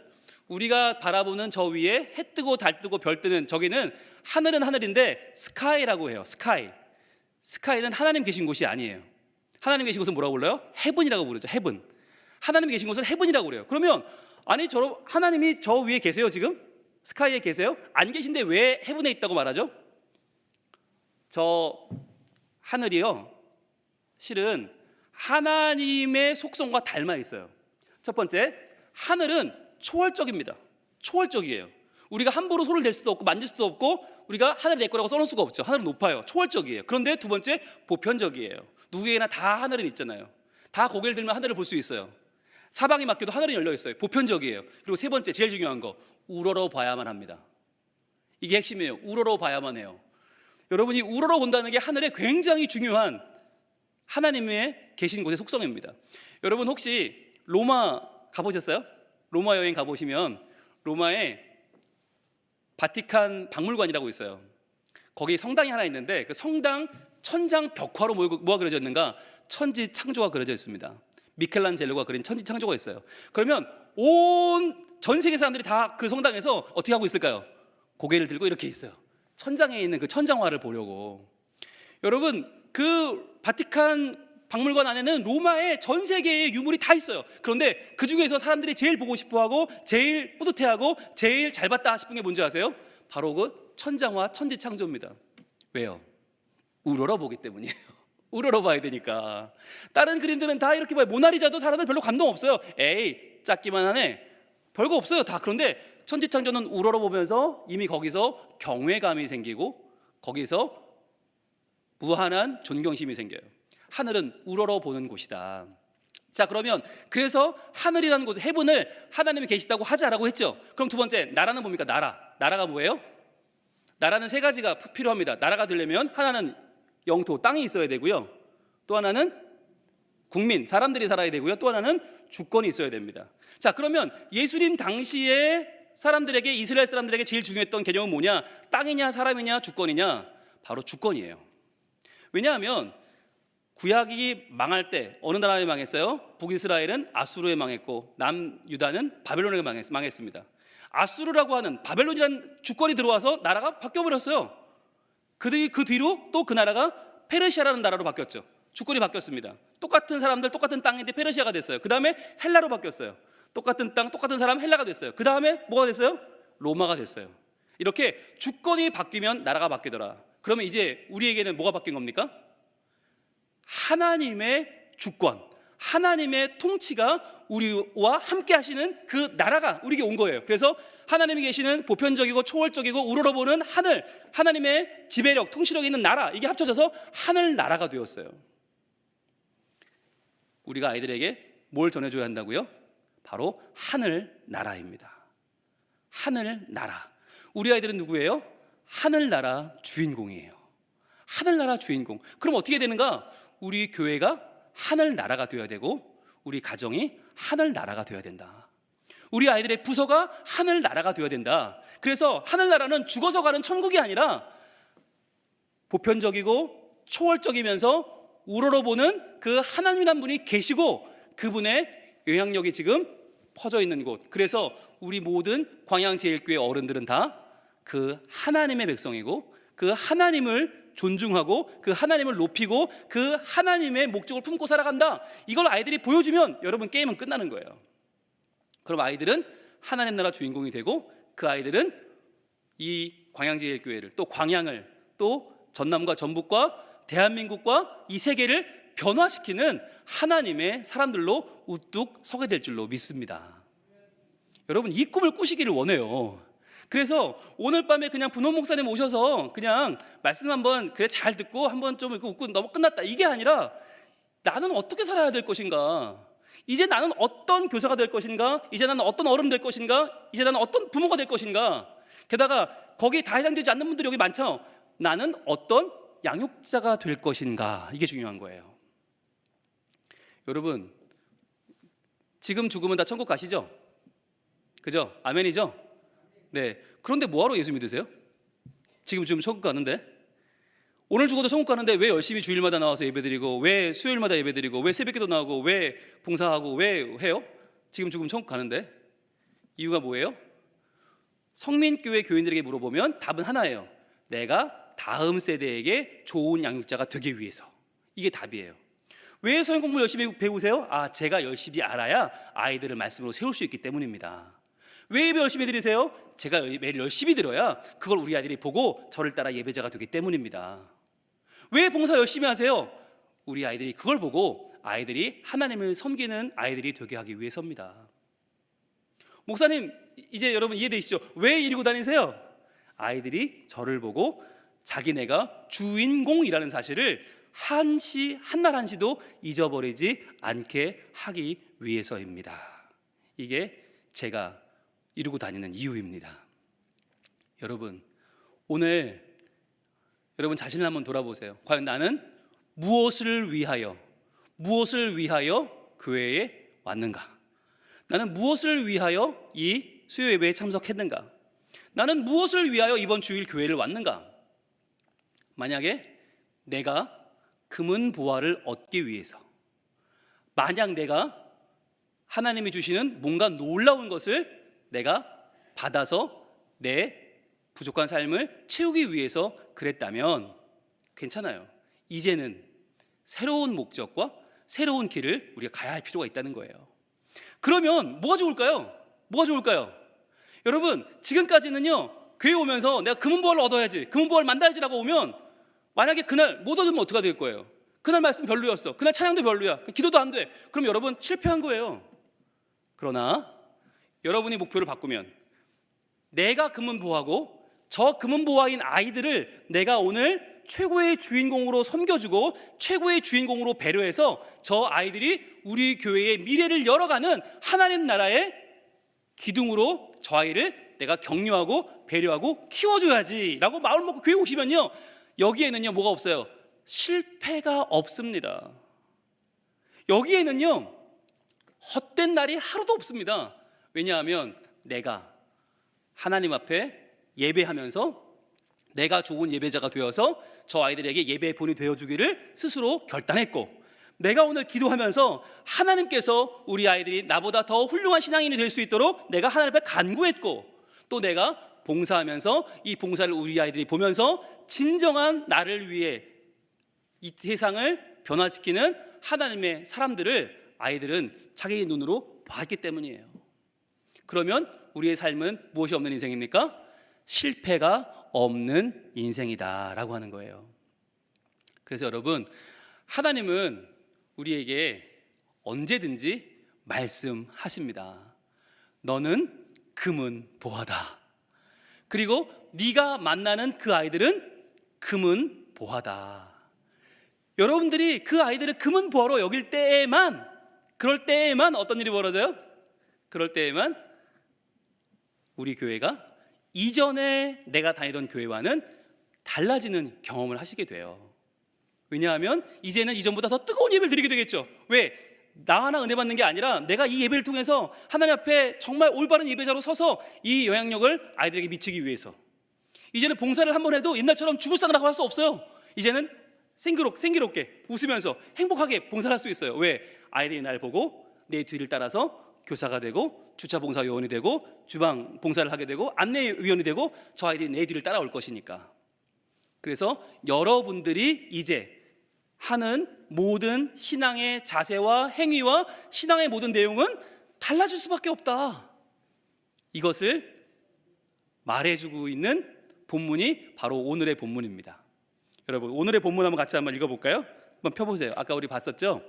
우리가 바라보는 저 위에 해 뜨고 달 뜨고 별 뜨는 저기는 하늘은 하늘인데 스카이라고 해요. 스카이는 하나님 계신 곳이 아니에요. 하나님 계신 곳은 뭐라고 불러요? 헤븐이라고 부르죠. 헤븐. 하나님 계신 곳은 헤븐이라고 그래요. 그러면 아니, 하나님이 저 위에 계세요? 지금? 스카이에 계세요? 안 계신데 왜 헤븐에 있다고 말하죠? 저 하늘이요, 실은 하나님의 속성과 닮아 있어요. 첫 번째, 하늘은 초월적입니다. 초월적이에요. 우리가 함부로 손을 댈 수도 없고 만질 수도 없고 우리가 하늘이 내 거라고 써놓을 수가 없죠. 하늘은 높아요. 초월적이에요. 그런데 두 번째, 보편적이에요. 누구에게나 다 하늘은 있잖아요. 다 고개를 들면 하늘을 볼 수 있어요. 사방이 맡겨도 하늘은 열려 있어요. 보편적이에요. 그리고 세 번째, 제일 중요한 거, 우러러 봐야만 합니다. 이게 핵심이에요. 우러러 봐야만 해요. 여러분이 우러러 본다는 게 하늘에 굉장히 중요한 하나님의 계신 곳의 속성입니다. 여러분 혹시 로마 가보셨어요? 로마 여행 가보시면 로마에 바티칸 박물관이라고 있어요. 거기 성당이 하나 있는데 그 성당 천장 벽화로 뭐가 그려져 있는가? 천지 창조가 그려져 있습니다. 미켈란젤로가 그린 천지 창조가 있어요. 그러면 온 전 세계 사람들이 다 그 성당에서 어떻게 하고 있을까요? 고개를 들고 이렇게 있어요. 천장에 있는 그 천장화를 보려고. 여러분 그 바티칸 박물관 안에는 로마의 전 세계의 유물이 다 있어요. 그런데 그 중에서 사람들이 제일 보고 싶어하고 제일 뿌듯해하고 제일 잘 봤다 싶은 게 뭔지 아세요? 바로 그 천장화 천지창조입니다. 왜요? 우러러 보기 때문이에요. 우러러 봐야 되니까. 다른 그림들은 다 이렇게 봐요. 모나리자도 사람들 별로 감동 없어요. 에이 작기만 하네. 별거 없어요 다. 그런데 천지창조는 우러러 보면서 이미 거기서 경외감이 생기고 거기서 무한한 존경심이 생겨요. 하늘은 우러러 보는 곳이다. 자, 그러면 그래서 하늘이라는 곳에 헤븐을 하나님이 계시다고 하자라고 했죠. 그럼 두 번째 나라는 뭡니까? 나라가 뭐예요? 나라는 세 가지가 필요합니다. 나라가 되려면 하나는 영토, 땅이 있어야 되고요. 또 하나는 국민, 사람들이 살아야 되고요. 또 하나는 주권이 있어야 됩니다. 자, 그러면 예수님 당시에 사람들에게, 이스라엘 사람들에게 제일 중요했던 개념은 뭐냐? 땅이냐 사람이냐 주권이냐? 바로 주권이에요. 왜냐하면 구약이 망할 때 어느 나라에 망했어요? 북이스라엘은 아수르에 망했고 남유다는 바벨론에 망했습니다. 아수르라고 하는 바벨론이라는 주권이 들어와서 나라가 바뀌어버렸어요. 그 뒤로 또 그 나라가 페르시아라는 나라로 바뀌었죠. 주권이 바뀌었습니다. 똑같은 사람들 똑같은 땅인데 페르시아가 됐어요. 그 다음에 헬라로 바뀌었어요. 똑같은 땅 똑같은 사람 헬라가 됐어요. 그 다음에 뭐가 됐어요? 로마가 됐어요. 이렇게 주권이 바뀌면 나라가 바뀌더라. 그러면 이제 우리에게는 뭐가 바뀐 겁니까? 하나님의 주권, 하나님의 통치가 우리와 함께 하시는 그 나라가 우리에게 온 거예요. 그래서 하나님이 계시는 보편적이고 초월적이고 우러러보는 하늘, 하나님의 지배력, 통치력이 있는 나라, 이게 합쳐져서 하늘 나라가 되었어요. 우리가 아이들에게 뭘 전해줘야 한다고요? 바로 하늘 나라입니다. 하늘 나라. 우리 아이들은 누구예요? 하늘 나라 주인공이에요. 하늘 나라 주인공. 그럼 어떻게 되는가? 우리 교회가 하늘 나라가 되어야 되고 우리 가정이 하늘 나라가 되어야 된다. 우리 아이들의 부서가 하늘 나라가 되어야 된다. 그래서 하늘 나라는 죽어서 가는 천국이 아니라 보편적이고 초월적이면서 우러러보는 그 하나님이란 분이 계시고 그분의 영향력이 지금 퍼져 있는 곳. 그래서 우리 모든 광양제일교회 어른들은 다 그 하나님의 백성이고 그 하나님을 존중하고 그 하나님을 높이고 그 하나님의 목적을 품고 살아간다. 이걸 아이들이 보여주면 여러분 게임은 끝나는 거예요. 그럼 아이들은 하나님 나라 주인공이 되고 그 아이들은 이 광양제일교회를 또 광양을 또 전남과 전북과 대한민국과 이 세계를 변화시키는 하나님의 사람들로 우뚝 서게 될 줄로 믿습니다. 여러분 이 꿈을 꾸시기를 원해요. 그래서 오늘 밤에 그냥 분홍 목사님 오셔서 그냥 말씀 한번 그래 잘 듣고 한번 좀 웃고 너무 끝났다 이게 아니라 나는 어떻게 살아야 될 것인가? 이제 나는 어떤 교사가 될 것인가? 이제 나는 어떤 어른 될 것인가? 이제 나는 어떤 부모가 될 것인가? 게다가 거기에 다 해당되지 않는 분들이 여기 많죠. 나는 어떤 양육자가 될 것인가? 이게 중요한 거예요. 여러분 지금 죽으면 다 천국 가시죠? 그죠? 아멘이죠? 네. 그런데 뭐하러 예수 믿으세요? 지금 천국 가는데 오늘 죽어도 천국 가는데 왜 열심히 주일마다 나와서 예배드리고 왜 수요일마다 예배드리고 왜 새벽기도 나오고 왜 봉사하고 왜 해요? 지금 죽으면 천국 가는데 이유가 뭐예요? 성민교회 교인들에게 물어보면 답은 하나예요. 내가 다음 세대에게 좋은 양육자가 되기 위해서. 이게 답이에요. 왜 성경 공부 열심히 배우세요? 제가 열심히 알아야 아이들을 말씀으로 세울 수 있기 때문입니다. 왜 예배 열심히 드리세요? 제가 매일 열심히 드려야 그걸 우리 아이들이 보고 저를 따라 예배자가 되기 때문입니다. 왜 봉사 열심히 하세요? 우리 아이들이 그걸 보고 아이들이 하나님을 섬기는 아이들이 되게 하기 위해서입니다. 목사님 이제 여러분 이해되시죠? 왜 이러고 다니세요? 아이들이 저를 보고 자기네가 주인공이라는 사실을 한날 한시도 잊어버리지 않게 하기 위해서입니다. 이게 제가 이루고 다니는 이유입니다. 여러분 오늘 여러분 자신을 한번 돌아보세요. 과연 나는 무엇을 위하여 교회에 왔는가? 나는 무엇을 위하여 이 수요 예배에 참석했는가? 나는 무엇을 위하여 이번 주일 교회를 왔는가? 만약에 내가 금은 보화를 얻기 위해서, 만약 내가 하나님이 주시는 뭔가 놀라운 것을 내가 받아서 내 부족한 삶을 채우기 위해서 그랬다면 괜찮아요. 이제는 새로운 목적과 새로운 길을 우리가 가야 할 필요가 있다는 거예요. 그러면 뭐가 좋을까요? 여러분, 지금까지는요, 교회 오면서 내가 금은보화를 얻어야지, 금은보화를 만나야지라고 오면 만약에 그날 못 얻으면 어떻게 될 거예요? 그날 말씀 별로였어, 그날 찬양도 별로야, 기도도 안 돼. 그럼 여러분 실패한 거예요. 그러나 여러분이 목표를 바꾸면, 내가 금은보화고 저 금은보화인 아이들을 내가 오늘 최고의 주인공으로 섬겨주고 최고의 주인공으로 배려해서 저 아이들이 우리 교회의 미래를 열어가는 하나님 나라의 기둥으로 저 아이를 내가 격려하고 배려하고 키워줘야지 라고 마음을 먹고 교회 오시면요, 여기에는요 뭐가 없어요? 실패가 없습니다. 여기에는요 헛된 날이 하루도 없습니다. 왜냐하면 내가 하나님 앞에 예배하면서 내가 좋은 예배자가 되어서 저 아이들에게 예배의 본이 되어주기를 스스로 결단했고, 내가 오늘 기도하면서 하나님께서 우리 아이들이 나보다 더 훌륭한 신앙인이 될 수 있도록 내가 하나님 앞에 간구했고, 또 내가 봉사하면서 이 봉사를 우리 아이들이 보면서 진정한 나를 위해 이 세상을 변화시키는 하나님의 사람들을 아이들은 자기의 눈으로 봤기 때문이에요. 그러면 우리의 삶은 무엇이 없는 인생입니까? 실패가 없는 인생이다 라고 하는 거예요. 그래서 여러분, 하나님은 우리에게 언제든지 말씀하십니다. 너는 금은 보화다. 그리고 네가 만나는 그 아이들은 금은 보화다. 여러분들이 그 아이들을 금은 보화로 여길 때에만, 그럴 때에만 어떤 일이 벌어져요? 그럴 때에만 우리 교회가 이전에 내가 다니던 교회와는 달라지는 경험을 하시게 돼요. 왜냐하면 이제는 이전보다 더 뜨거운 예배를 드리게 되겠죠. 왜? 나 하나 은혜 받는 게 아니라 내가 이 예배를 통해서 하나님 앞에 정말 올바른 예배자로 서서 이 영향력을 아이들에게 미치기 위해서. 이제는 봉사를 한 번 해도 옛날처럼 죽을 상이라고 할 수 없어요. 이제는 생기롭게 웃으면서 행복하게 봉사를 할 수 있어요. 왜? 아이들이 날 보고 내 뒤를 따라서 교사가 되고 주차봉사 요원이 되고 주방 봉사를 하게 되고 안내위원이 되고 저 아이들이 내 뒤를 따라올 것이니까. 그래서 여러분들이 이제 하는 모든 신앙의 자세와 행위와 신앙의 모든 내용은 달라질 수밖에 없다. 이것을 말해주고 있는 본문이 바로 오늘의 본문입니다. 여러분, 오늘의 본문 한번 읽어볼까요? 한번 펴보세요. 아까 우리 봤었죠?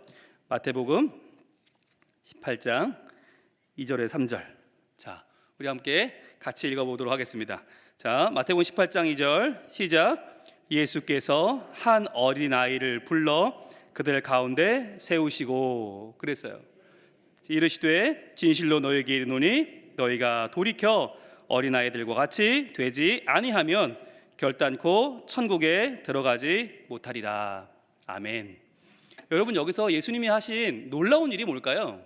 마태복음 18장 2절에 3절. 자, 우리 함께 같이 읽어보도록 하겠습니다. 자, 마태복음 18장 2절 시작. 예수께서 한 어린아이를 불러 그들 가운데 세우시고 그랬어요. 이르시되 진실로 너희에게 이르노니 너희가 돌이켜 어린아이들과 같이 되지 아니하면 결단코 천국에 들어가지 못하리라. 아멘. 여러분, 여기서 예수님이 하신 놀라운 일이 뭘까요?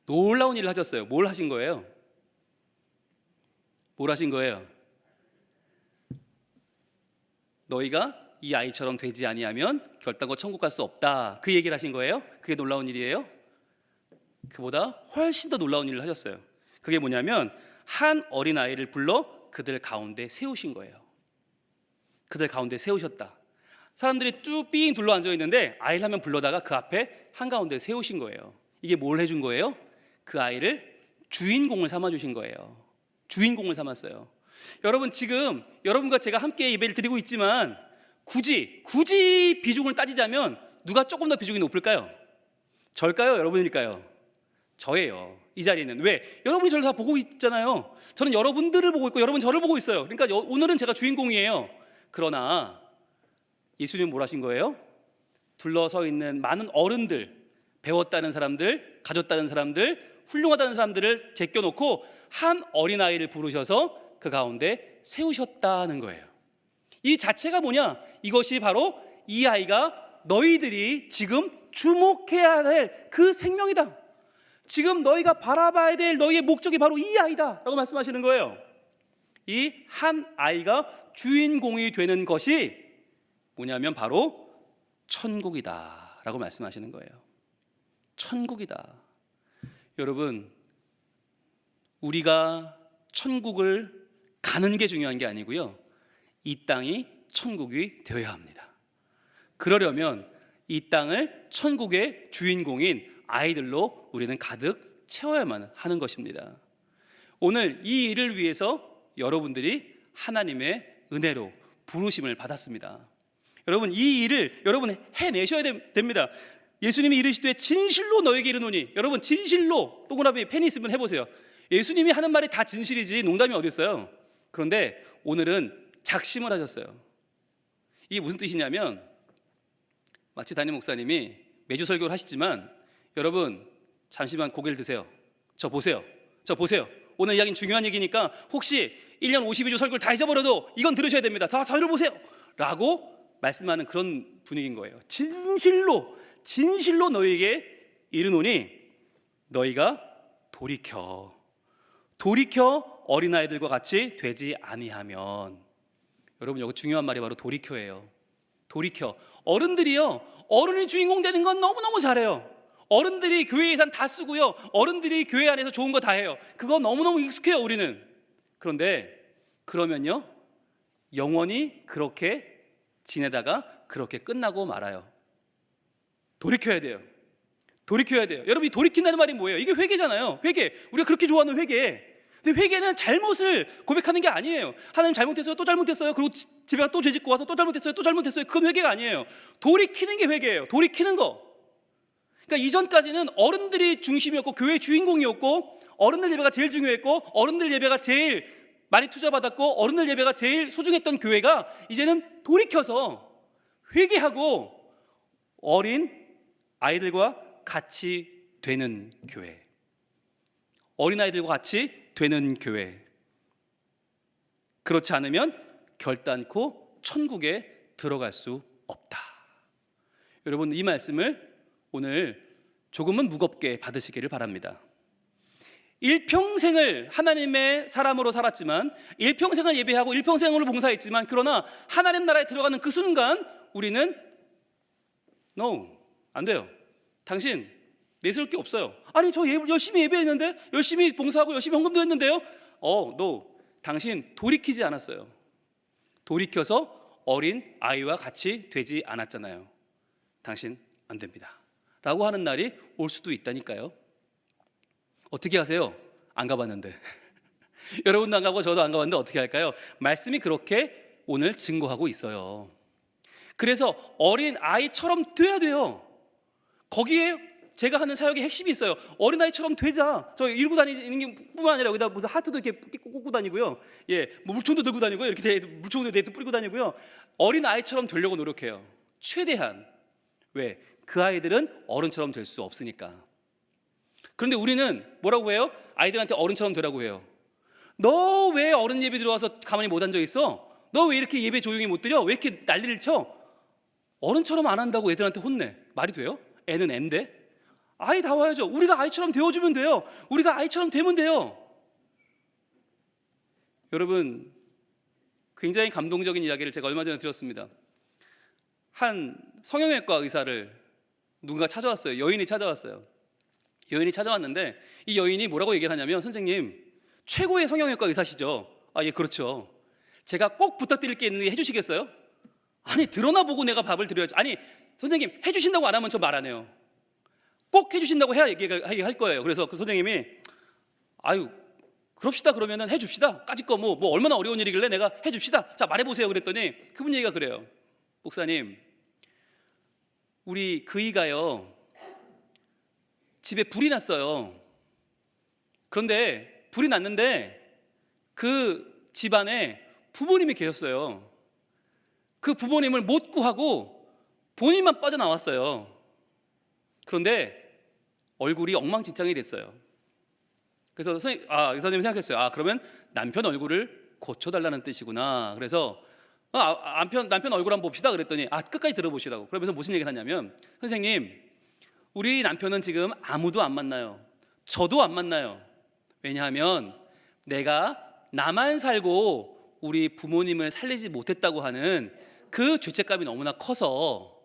놀라운 일을 하셨어요. 뭘 하신 거예요? 뭘 하신 거예요? 너희가 이 아이처럼 되지 아니하면 결단코 천국 갈 수 없다. 그 얘기를 하신 거예요? 그게 놀라운 일이에요? 그보다 훨씬 더 놀라운 일을 하셨어요. 그게 뭐냐면 한 어린아이를 불러 그들 가운데 세우신 거예요. 그들 가운데 세우셨다. 사람들이 쭉 둘러 앉아 있는데 아이를 한 명 불러다가 그 앞에 한가운데 세우신 거예요. 이게 뭘 해준 거예요? 그 아이를 주인공을 삼아주신 거예요. 주인공을 삼았어요. 여러분, 지금 여러분과 제가 함께 예배를 드리고 있지만 굳이 비중을 따지자면 누가 조금 더 비중이 높을까요? 저일까요? 여러분일까요? 저예요. 이 자리는. 왜? 여러분이 저를 다 보고 있잖아요. 저는 여러분들을 보고 있고 여러분 저를 보고 있어요. 그러니까 오늘은 제가 주인공이에요. 그러나 예수님은 뭘 하신 거예요? 둘러서 있는 많은 어른들, 배웠다는 사람들, 가졌다는 사람들, 훌륭하다는 사람들을 제껴놓고 한 어린아이를 부르셔서 그 가운데 세우셨다는 거예요. 이 자체가 뭐냐? 이것이 바로 이 아이가 너희들이 지금 주목해야 될 그 생명이다. 지금 너희가 바라봐야 될 너희의 목적이 바로 이 아이다 라고 말씀하시는 거예요. 이 한 아이가 주인공이 되는 것이 뭐냐면 바로 천국이다 라고 말씀하시는 거예요. 천국이다. 여러분, 우리가 천국을 가는 게 중요한 게 아니고요, 이 땅이 천국이 되어야 합니다. 그러려면 이 땅을 천국의 주인공인 아이들로 우리는 가득 채워야만 하는 것입니다. 오늘 이 일을 위해서 여러분들이 하나님의 은혜로 부르심을 받았습니다. 여러분, 이 일을 여러분 해내셔야 됩니다. 예수님이 이르시되 진실로 너에게 이르노니, 여러분 진실로 동그라미 펜이 있으면 해보세요. 예수님이 하는 말이 다 진실이지 농담이 어디 있어요. 그런데 오늘은 작심을 하셨어요. 이게 무슨 뜻이냐면, 마치 담임 목사님이 매주 설교를 하시지만 여러분 잠시만 고개를 드세요. 저 보세요. 오늘 이야기는 중요한 얘기니까 혹시 1년 52주 설교를 다 잊어버려도 이건 들으셔야 됩니다. 다 저를 보세요 라고 말씀하는 그런 분위기인 거예요. 진실로 너희에게 이르노니 너희가 돌이켜 어린아이들과 같이 되지 아니하면. 여러분, 여기 중요한 말이 바로 돌이켜예요. 돌이켜. 어른들이요, 어른이 주인공 되는 건 너무너무 잘해요. 어른들이 교회 예산 다 쓰고요, 어른들이 교회 안에서 좋은 거 다 해요. 그거 너무너무 익숙해요, 우리는. 그런데 그러면요, 영원히 그렇게 지내다가 그렇게 끝나고 말아요. 돌이켜야 돼요. 여러분, 이 돌이킨다는 말이 뭐예요? 이게 회개잖아요. 회개. 우리가 그렇게 좋아하는 회개. 근데 회개는 잘못을 고백하는 게 아니에요. 하나님 잘못했어요, 또 잘못했어요, 그리고 집에 또 죄짓고 와서 또 잘못했어요, 그건 회개가 아니에요. 돌이키는 게 회개예요. 돌이키는 거. 그러니까 이전까지는 어른들이 중심이었고 교회의 주인공이었고 어른들 예배가 제일 중요했고 어른들 예배가 제일 많이 투자받았고 어른들 예배가 제일 소중했던 교회가 이제는 돌이켜서 회개하고 어린 아이들과 같이 되는 교회, 어린아이들과 같이 되는 교회. 그렇지 않으면 결단코 천국에 들어갈 수 없다. 여러분, 이 말씀을 오늘 조금은 무겁게 받으시기를 바랍니다. 일평생을 하나님의 사람으로 살았지만, 일평생을 예배하고 일평생으로 봉사했지만, 그러나 하나님 나라에 들어가는 그 순간 우리는 No, 안 돼요. 당신 내세울 게 없어요. 아니, 저 열심히 예배했는데, 열심히 봉사하고 열심히 헌금도 했는데요. No, 당신 돌이키지 않았어요. 돌이켜서 어린 아이와 같이 되지 않았잖아요. 당신 안 됩니다 라고 하는 날이 올 수도 있다니까요. 어떻게 하세요? 안 가봤는데. 여러분도 안 가고 저도 안 가봤는데 어떻게 할까요? 말씀이 그렇게 오늘 증거하고 있어요. 그래서 어린 아이처럼 돼야 돼요. 거기에 제가 하는 사역의 핵심이 있어요. 어린 아이처럼 되자. 저 일고 다니는 게 뿐만 아니라 여기다 무슨 하트도 이렇게 꽂고 다니고요. 뭐 물총도 들고 다니고요. 이렇게 물총도 네트 뿌리고 다니고요. 어린 아이처럼 되려고 노력해요. 최대한. 왜? 그 아이들은 어른처럼 될 수 없으니까. 그런데 우리는 뭐라고 해요? 아이들한테 어른처럼 되라고 해요. 너 왜 어른 예배 들어와서 가만히 못 앉아 있어? 너 왜 이렇게 예배 조용히 못 드려? 왜 이렇게 난리를 쳐? 어른처럼 안 한다고 애들한테 혼내. 말이 돼요? 애는 앤데? 아이 다 와야죠. 우리가 아이처럼 되어주면 돼요. 우리가 아이처럼 되면 돼요. 여러분, 굉장히 감동적인 이야기를 제가 얼마 전에 들었습니다. 한 성형외과 의사를 누군가 찾아왔어요. 여인이 찾아왔어요. 여인이 찾아왔는데 이 여인이 뭐라고 얘기를 하냐면, 선생님, 최고의 성형외과 의사시죠? 아, 예, 그렇죠. 제가 꼭 부탁드릴 게 있는데 해주시겠어요? 아니, 드러나 보고 내가 밥을 드려야지. 아니, 선생님, 해주신다고 안 하면 저 말 안 해요. 꼭 해주신다고 해야 얘기할 거예요. 그래서 그 선생님이, 아유, 그럽시다. 그러면은 해줍시다. 까짓 거 뭐 얼마나 어려운 일이길래 내가 해줍시다. 자, 말해보세요. 그랬더니 그분 얘기가 그래요. 목사님, 우리 그이가요, 집에 불이 났어요. 그런데 불이 났는데 그 집안에 부모님이 계셨어요. 그 부모님을 못 구하고 본인만 빠져나왔어요. 그런데 얼굴이 엉망진창이 됐어요. 그래서 의사님이 생각했어요. 아, 그러면 남편 얼굴을 고쳐달라는 뜻이구나. 그래서 남편 얼굴 한번 봅시다 그랬더니 끝까지 들어보시라고. 그러면서 무슨 얘기를 하냐면, 선생님, 우리 남편은 지금 아무도 안 만나요. 저도 안 만나요. 왜냐하면 내가 나만 살고 우리 부모님을 살리지 못했다고 하는 그 죄책감이 너무나 커서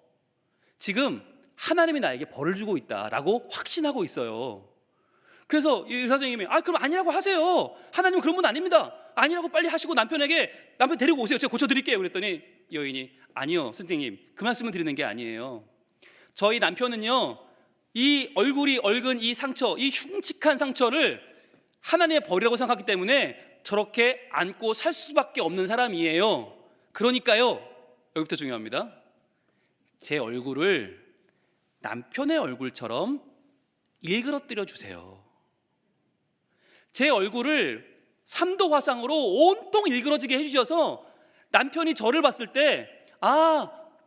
지금 하나님이 나에게 벌을 주고 있다라고 확신하고 있어요. 그래서 이 선생님이 그럼 아니라고 하세요. 하나님은 그런 분 아닙니다. 아니라고 빨리 하시고 남편 데리고 오세요. 제가 고쳐드릴게요. 그랬더니 여인이 아니요 선생님, 그 말씀을 드리는 게 아니에요. 저희 남편은요, 이 얼굴이 얽은 이 상처, 이 흉측한 상처를 하나님의 벌이라고 생각하기 때문에 저렇게 안고 살 수밖에 없는 사람이에요. 그러니까요, 여기부터 중요합니다. 제 얼굴을 남편의 얼굴처럼 일그러뜨려 주세요. 제 얼굴을 3도 화상으로 온통 일그러지게 해주셔서 남편이 저를 봤을 때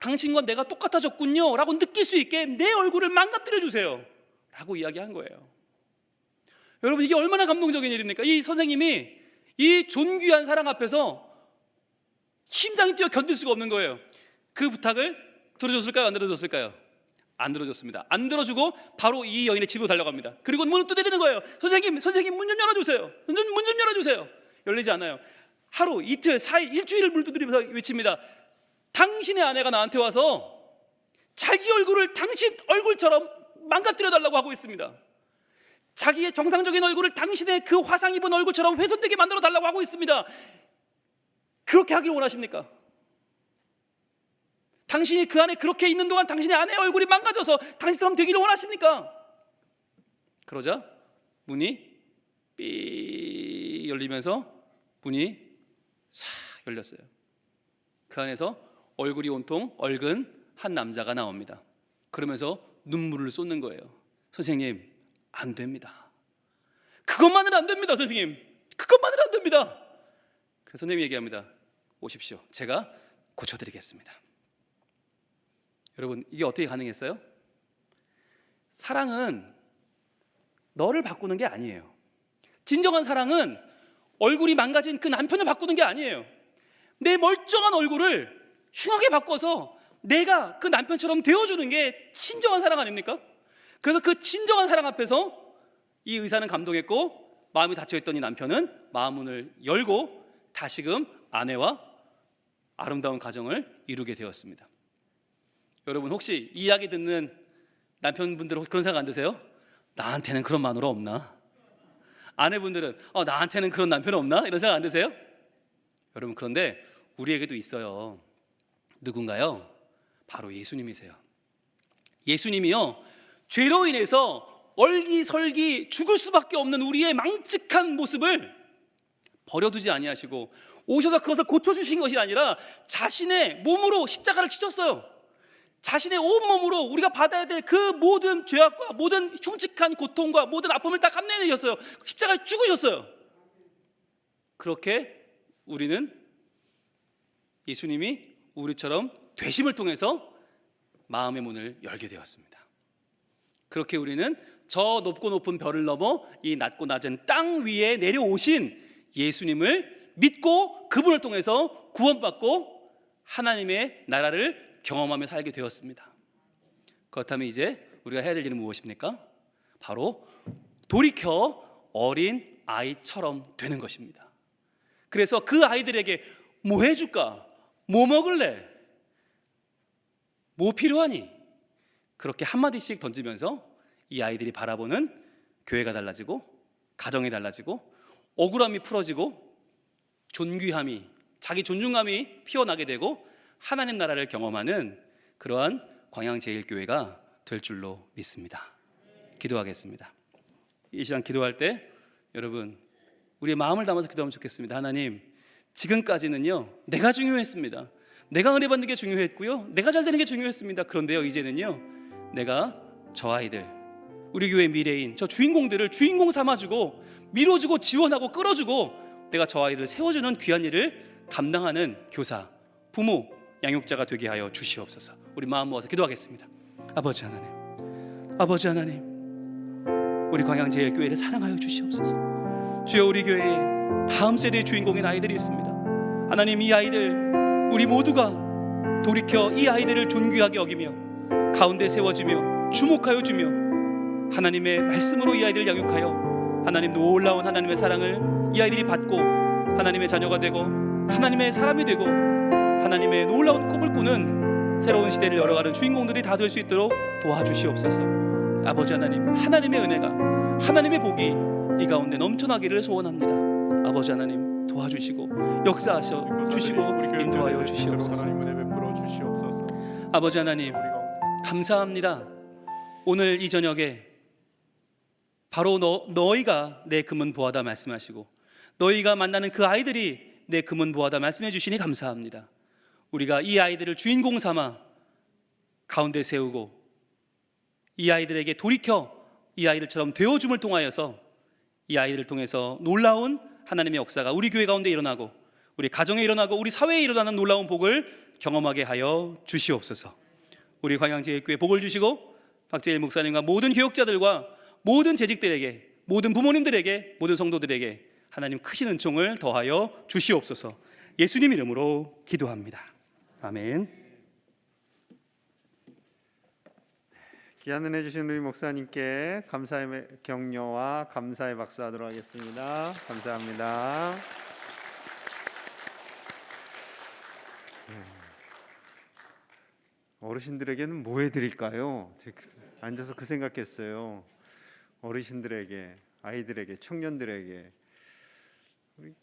당신과 내가 똑같아졌군요 라고 느낄 수 있게 내 얼굴을 망가뜨려 주세요 라고 이야기한 거예요. 여러분, 이게 얼마나 감동적인 일입니까? 이 선생님이 이 존귀한 사랑 앞에서 심장이 뛰어 견딜 수가 없는 거예요. 그 부탁을 들어줬을까요? 안 들어줬을까요? 안 들어줬습니다. 안 들어주고 바로 이 여인의 집으로 달려갑니다. 그리고 문을 두드리는 거예요. 선생님 문 좀 열어주세요. 문 좀 열어주세요. 열리지 않아요. 하루, 이틀, 4일, 일주일을 물 두드리면서 외칩니다. 당신의 아내가 나한테 와서 자기 얼굴을 당신 얼굴처럼 망가뜨려 달라고 하고 있습니다. 자기의 정상적인 얼굴을 당신의 그 화상 입은 얼굴처럼 훼손되게 만들어 달라고 하고 있습니다. 그렇게 하길 원하십니까? 당신이 그 안에 그렇게 있는 동안 당신의 아내의 얼굴이 망가져서 당신처럼 되기를 원하십니까? 그러자 문이 삐 열리면서 문이 싹 열렸어요. 그 안에서 얼굴이 온통 얽은 한 남자가 나옵니다. 그러면서 눈물을 쏟는 거예요. 선생님, 안 됩니다. 그것만은 안 됩니다. 선생님, 그것만은 안 됩니다. 그래서 선생님이 얘기합니다. 오십시오. 제가 고쳐드리겠습니다. 여러분, 이게 어떻게 가능했어요? 사랑은 너를 바꾸는 게 아니에요. 진정한 사랑은 얼굴이 망가진 그 남편을 바꾸는 게 아니에요. 내 멀쩡한 얼굴을 흉하게 바꿔서 내가 그 남편처럼 되어주는 게 진정한 사랑 아닙니까? 그래서 그 진정한 사랑 앞에서 이 의사는 감동했고, 마음이 닫혀있던 이 남편은 마음문을 열고 다시금 아내와 아름다운 가정을 이루게 되었습니다. 여러분, 혹시 이 이야기 듣는 남편분들은 그런 생각 안 드세요? 나한테는 그런 마누라 없나? 아내분들은 나한테는 그런 남편 없나? 이런 생각 안 드세요? 여러분, 그런데 우리에게도 있어요. 누군가요? 바로 예수님이세요. 예수님이요, 죄로 인해서 얼기설기 죽을 수밖에 없는 우리의 망측한 모습을 버려두지 아니하시고 오셔서 그것을 고쳐주신 것이 아니라 자신의 몸으로 십자가를 치셨어요. 자신의 온몸으로 우리가 받아야 될 그 모든 죄악과 모든 흉측한 고통과 모든 아픔을 다 감내내셨어요. 십자가에 죽으셨어요. 그렇게 우리는 예수님이 우리처럼 되심을 통해서 마음의 문을 열게 되었습니다. 그렇게 우리는 저 높고 높은 별을 넘어 이 낮고 낮은 땅 위에 내려오신 예수님을 믿고 그분을 통해서 구원받고 하나님의 나라를 경험하며 살게 되었습니다. 그렇다면 이제 우리가 해야 될 일은 무엇입니까? 바로 돌이켜 어린 아이처럼 되는 것입니다. 그래서 그 아이들에게 뭐 해줄까? 뭐 먹을래? 뭐 필요하니? 그렇게 한마디씩 던지면서 이 아이들이 바라보는 교회가 달라지고, 가정이 달라지고, 억울함이 풀어지고, 존귀함이, 자기 존중감이 피어나게 되고 하나님 나라를 경험하는 그러한 광양제일교회가 될 줄로 믿습니다. 기도하겠습니다. 이 시간 기도할 때 여러분, 우리의 마음을 담아서 기도하면 좋겠습니다. 하나님, 지금까지는요 내가 중요했습니다. 내가 은혜 받는 게 중요했고요, 내가 잘 되는 게 중요했습니다. 그런데요, 이제는요 내가 저 아이들, 우리 교회 미래인 저 주인공들을 주인공 삼아주고 밀어주고 지원하고 끌어주고 내가 저 아이들을 세워주는 귀한 일을 감당하는 교사, 부모, 양육자가 되게 하여 주시옵소서. 우리 마음 모아서 기도하겠습니다. 아버지 하나님, 아버지 하나님, 우리 광양제일교회를 사랑하여 주시옵소서. 주여, 우리 교회에 다음 세대의 주인공인 아이들이 있습니다. 하나님, 이 아이들 우리 모두가 돌이켜 이 아이들을 존귀하게 여기며 가운데 세워주며 주목하여 주며 하나님의 말씀으로 이 아이들을 양육하여 하나님 놀라운 하나님의 사랑을 이 아이들이 받고 하나님의 자녀가 되고 하나님의 사람이 되고 하나님의 놀라운 꿈을 꾸는 새로운 시대를 열어가는 주인공들이 다 될 수 있도록 도와주시옵소서. 아버지 하나님, 하나님의 은혜가, 하나님의 복이 이 가운데 넘쳐나기를 소원합니다. 아버지 하나님 도와주시고 역사하셔 주시고 인도하여 주시옵소서. 하나님 은혜 베풀어 주시옵소서. 아버지 하나님 감사합니다. 오늘 이 저녁에 바로 너희가 내 금은 보화다 말씀하시고 너희가 만나는 그 아이들이 내 금은 보화다 말씀해 주시니 감사합니다. 우리가 이 아이들을 주인공 삼아 가운데 세우고 이 아이들에게 돌이켜 이 아이들처럼 되어줌을 통하여서 이 아이들을 통해서 놀라운 하나님의 역사가 우리 교회 가운데 일어나고 우리 가정에 일어나고 우리 사회에 일어나는 놀라운 복을 경험하게 하여 주시옵소서. 우리 광양제일교회 복을 주시고 박재일 목사님과 모든 교역자들과 모든 재직들에게, 모든 부모님들에게, 모든 성도들에게 하나님 크신 은총을 더하여 주시옵소서. 예수님 이름으로 기도합니다. 아멘. 귀한 은혜 주신 우리 목사님께 감사의 격려와 감사의 박수하도록 하겠습니다. 감사합니다. 어르신들에게는 뭐 해드릴까요? 제가 앉아서 그 생각했어요. 어르신들에게, 아이들에게, 청년들에게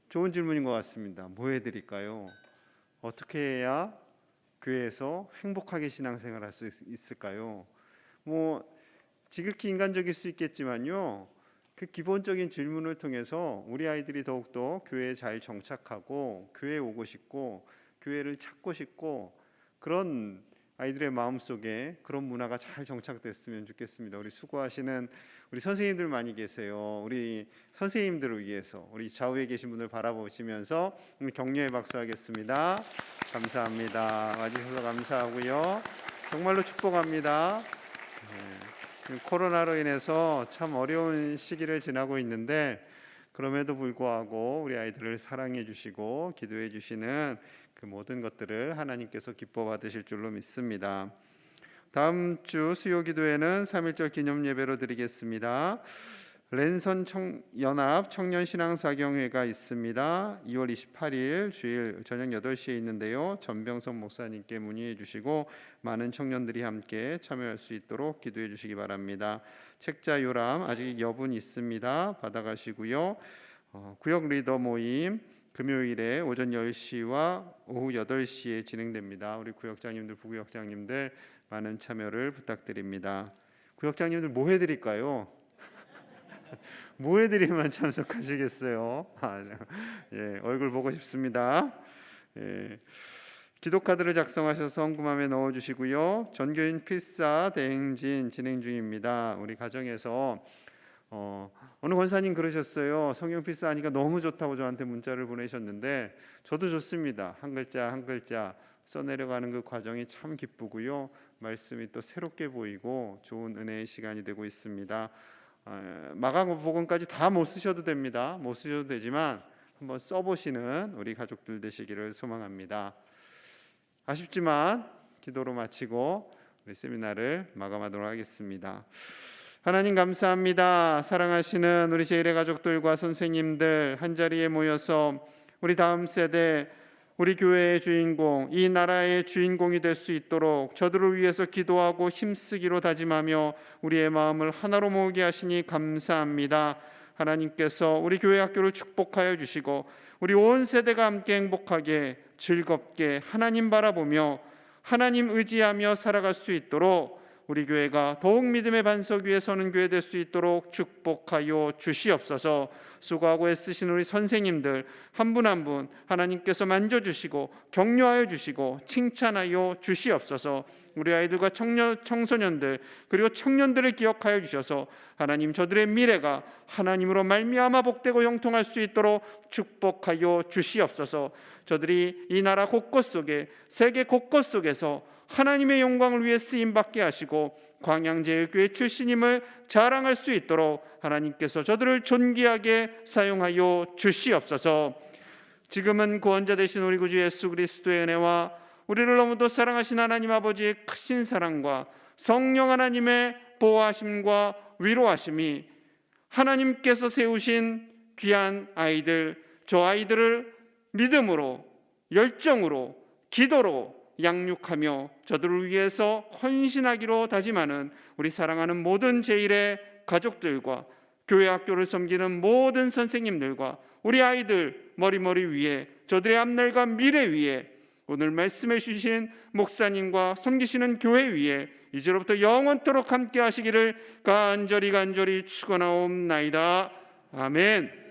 좋은 질문인 것 같습니다. 뭐 해드릴까요? 어떻게 해야 교회에서 행복하게 신앙생활할 수 있을까요? 뭐 지극히 인간적일 수 있겠지만요, 그 기본적인 질문을 통해서 우리 아이들이 더욱더 교회에 잘 정착하고 교회에 오고 싶고 교회를 찾고 싶고 그런 아이들의 마음속에 그런 문화가 잘 정착됐으면 좋겠습니다. 우리 수고하시는 우리 선생님들 많이 계세요. 우리 선생님들을 위해서 우리 좌우에 계신 분을 바라보시면서 격려의 박수하겠습니다. 감사합니다. 와주셔서 감사하고요. 정말로 축복합니다. 코로나로 인해서 참 어려운 시기를 지나고 있는데 그럼에도 불구하고 우리 아이들을 사랑해 주시고 기도해 주시는 그 모든 것들을 하나님께서 기뻐 받으실 줄로 믿습니다. 다음 주 수요 기도회는 3.1절 기념 예배로 드리겠습니다. 랜선 연합 청년신앙사경회가 있습니다. 2월 28일 주일 저녁 8시에 있는데요. 전병선 목사님께 문의해 주시고 많은 청년들이 함께 참여할 수 있도록 기도해 주시기 바랍니다. 책자 요람 아직 여분 있습니다. 받아가시고요. 구역 리더 모임 금요일에 오전 10시와 오후 8시에 진행됩니다. 우리 구역장님들, 부구역장님들 많은 참여를 부탁드립니다. 구역장님들 뭐 해드릴까요? 뭐 해드리면 참석하시겠어요? 예, 얼굴 보고 싶습니다. 예, 기도카드를 작성하셔서 헌금함에 넣어주시고요. 전교인 필사 대행진 진행 중입니다. 우리 가정에서 어느 권사님 그러셨어요. 성경 필사하니까 너무 좋다고 저한테 문자를 보내셨는데 저도 좋습니다. 한 글자 한 글자 써내려가는 그 과정이 참 기쁘고요. 말씀이 또 새롭게 보이고 좋은 은혜의 시간이 되고 있습니다. 마가복음까지 다 못 쓰셔도 됩니다. 못 쓰셔도 되지만 한번 써보시는 우리 가족들 되시기를 소망합니다. 아쉽지만 기도로 마치고 우리 세미나를 마감하도록 하겠습니다. 하나님 감사합니다. 사랑하시는 우리 제1의 가족들과 선생님들 한자리에 모여서 우리 다음 세대 우리 교회의 주인공, 이 나라의 주인공이 될 수 있도록 저들을 위해서 기도하고 힘쓰기로 다짐하며 우리의 마음을 하나로 모으게 하시니 감사합니다. 하나님께서 우리 교회 학교를 축복하여 주시고 우리 온 세대가 함께 행복하게 즐겁게 하나님 바라보며 하나님 의지하며 살아갈 수 있도록 우리 교회가 더욱 믿음의 반석 위에 서는 교회 될 수 있도록 축복하여 주시옵소서. 수고하고 애쓰신 우리 선생님들 한 분 한 분 하나님께서 만져주시고 격려하여 주시고 칭찬하여 주시옵소서. 우리 아이들과 청소년들 그리고 청년들을 기억하여 주셔서 하나님 저들의 미래가 하나님으로 말미암아 복되고 형통할 수 있도록 축복하여 주시옵소서. 저들이 이 나라 곳곳 속에 세계 곳곳 속에서 하나님의 영광을 위해 쓰임받게 하시고 광양제일교회 출신임을 자랑할 수 있도록 하나님께서 저들을 존귀하게 사용하여 주시옵소서. 지금은 구원자 되신 우리 구주 예수 그리스도의 은혜와 우리를 너무도 사랑하신 하나님 아버지의 크신 사랑과 성령 하나님의 보호하심과 위로하심이 하나님께서 세우신 귀한 아이들, 저 아이들을 믿음으로, 열정으로, 기도로 양육하며 저들을 위해서 헌신하기로 다짐하는 우리 사랑하는 모든 제1의 가족들과 교회 학교를 섬기는 모든 선생님들과 우리 아이들 머리머리 위에, 저들의 앞날과 미래 위에, 오늘 말씀해 주신 목사님과 섬기시는 교회 위에 이제로부터 영원토록 함께 하시기를 간절히 축원하옵나이다. 아멘.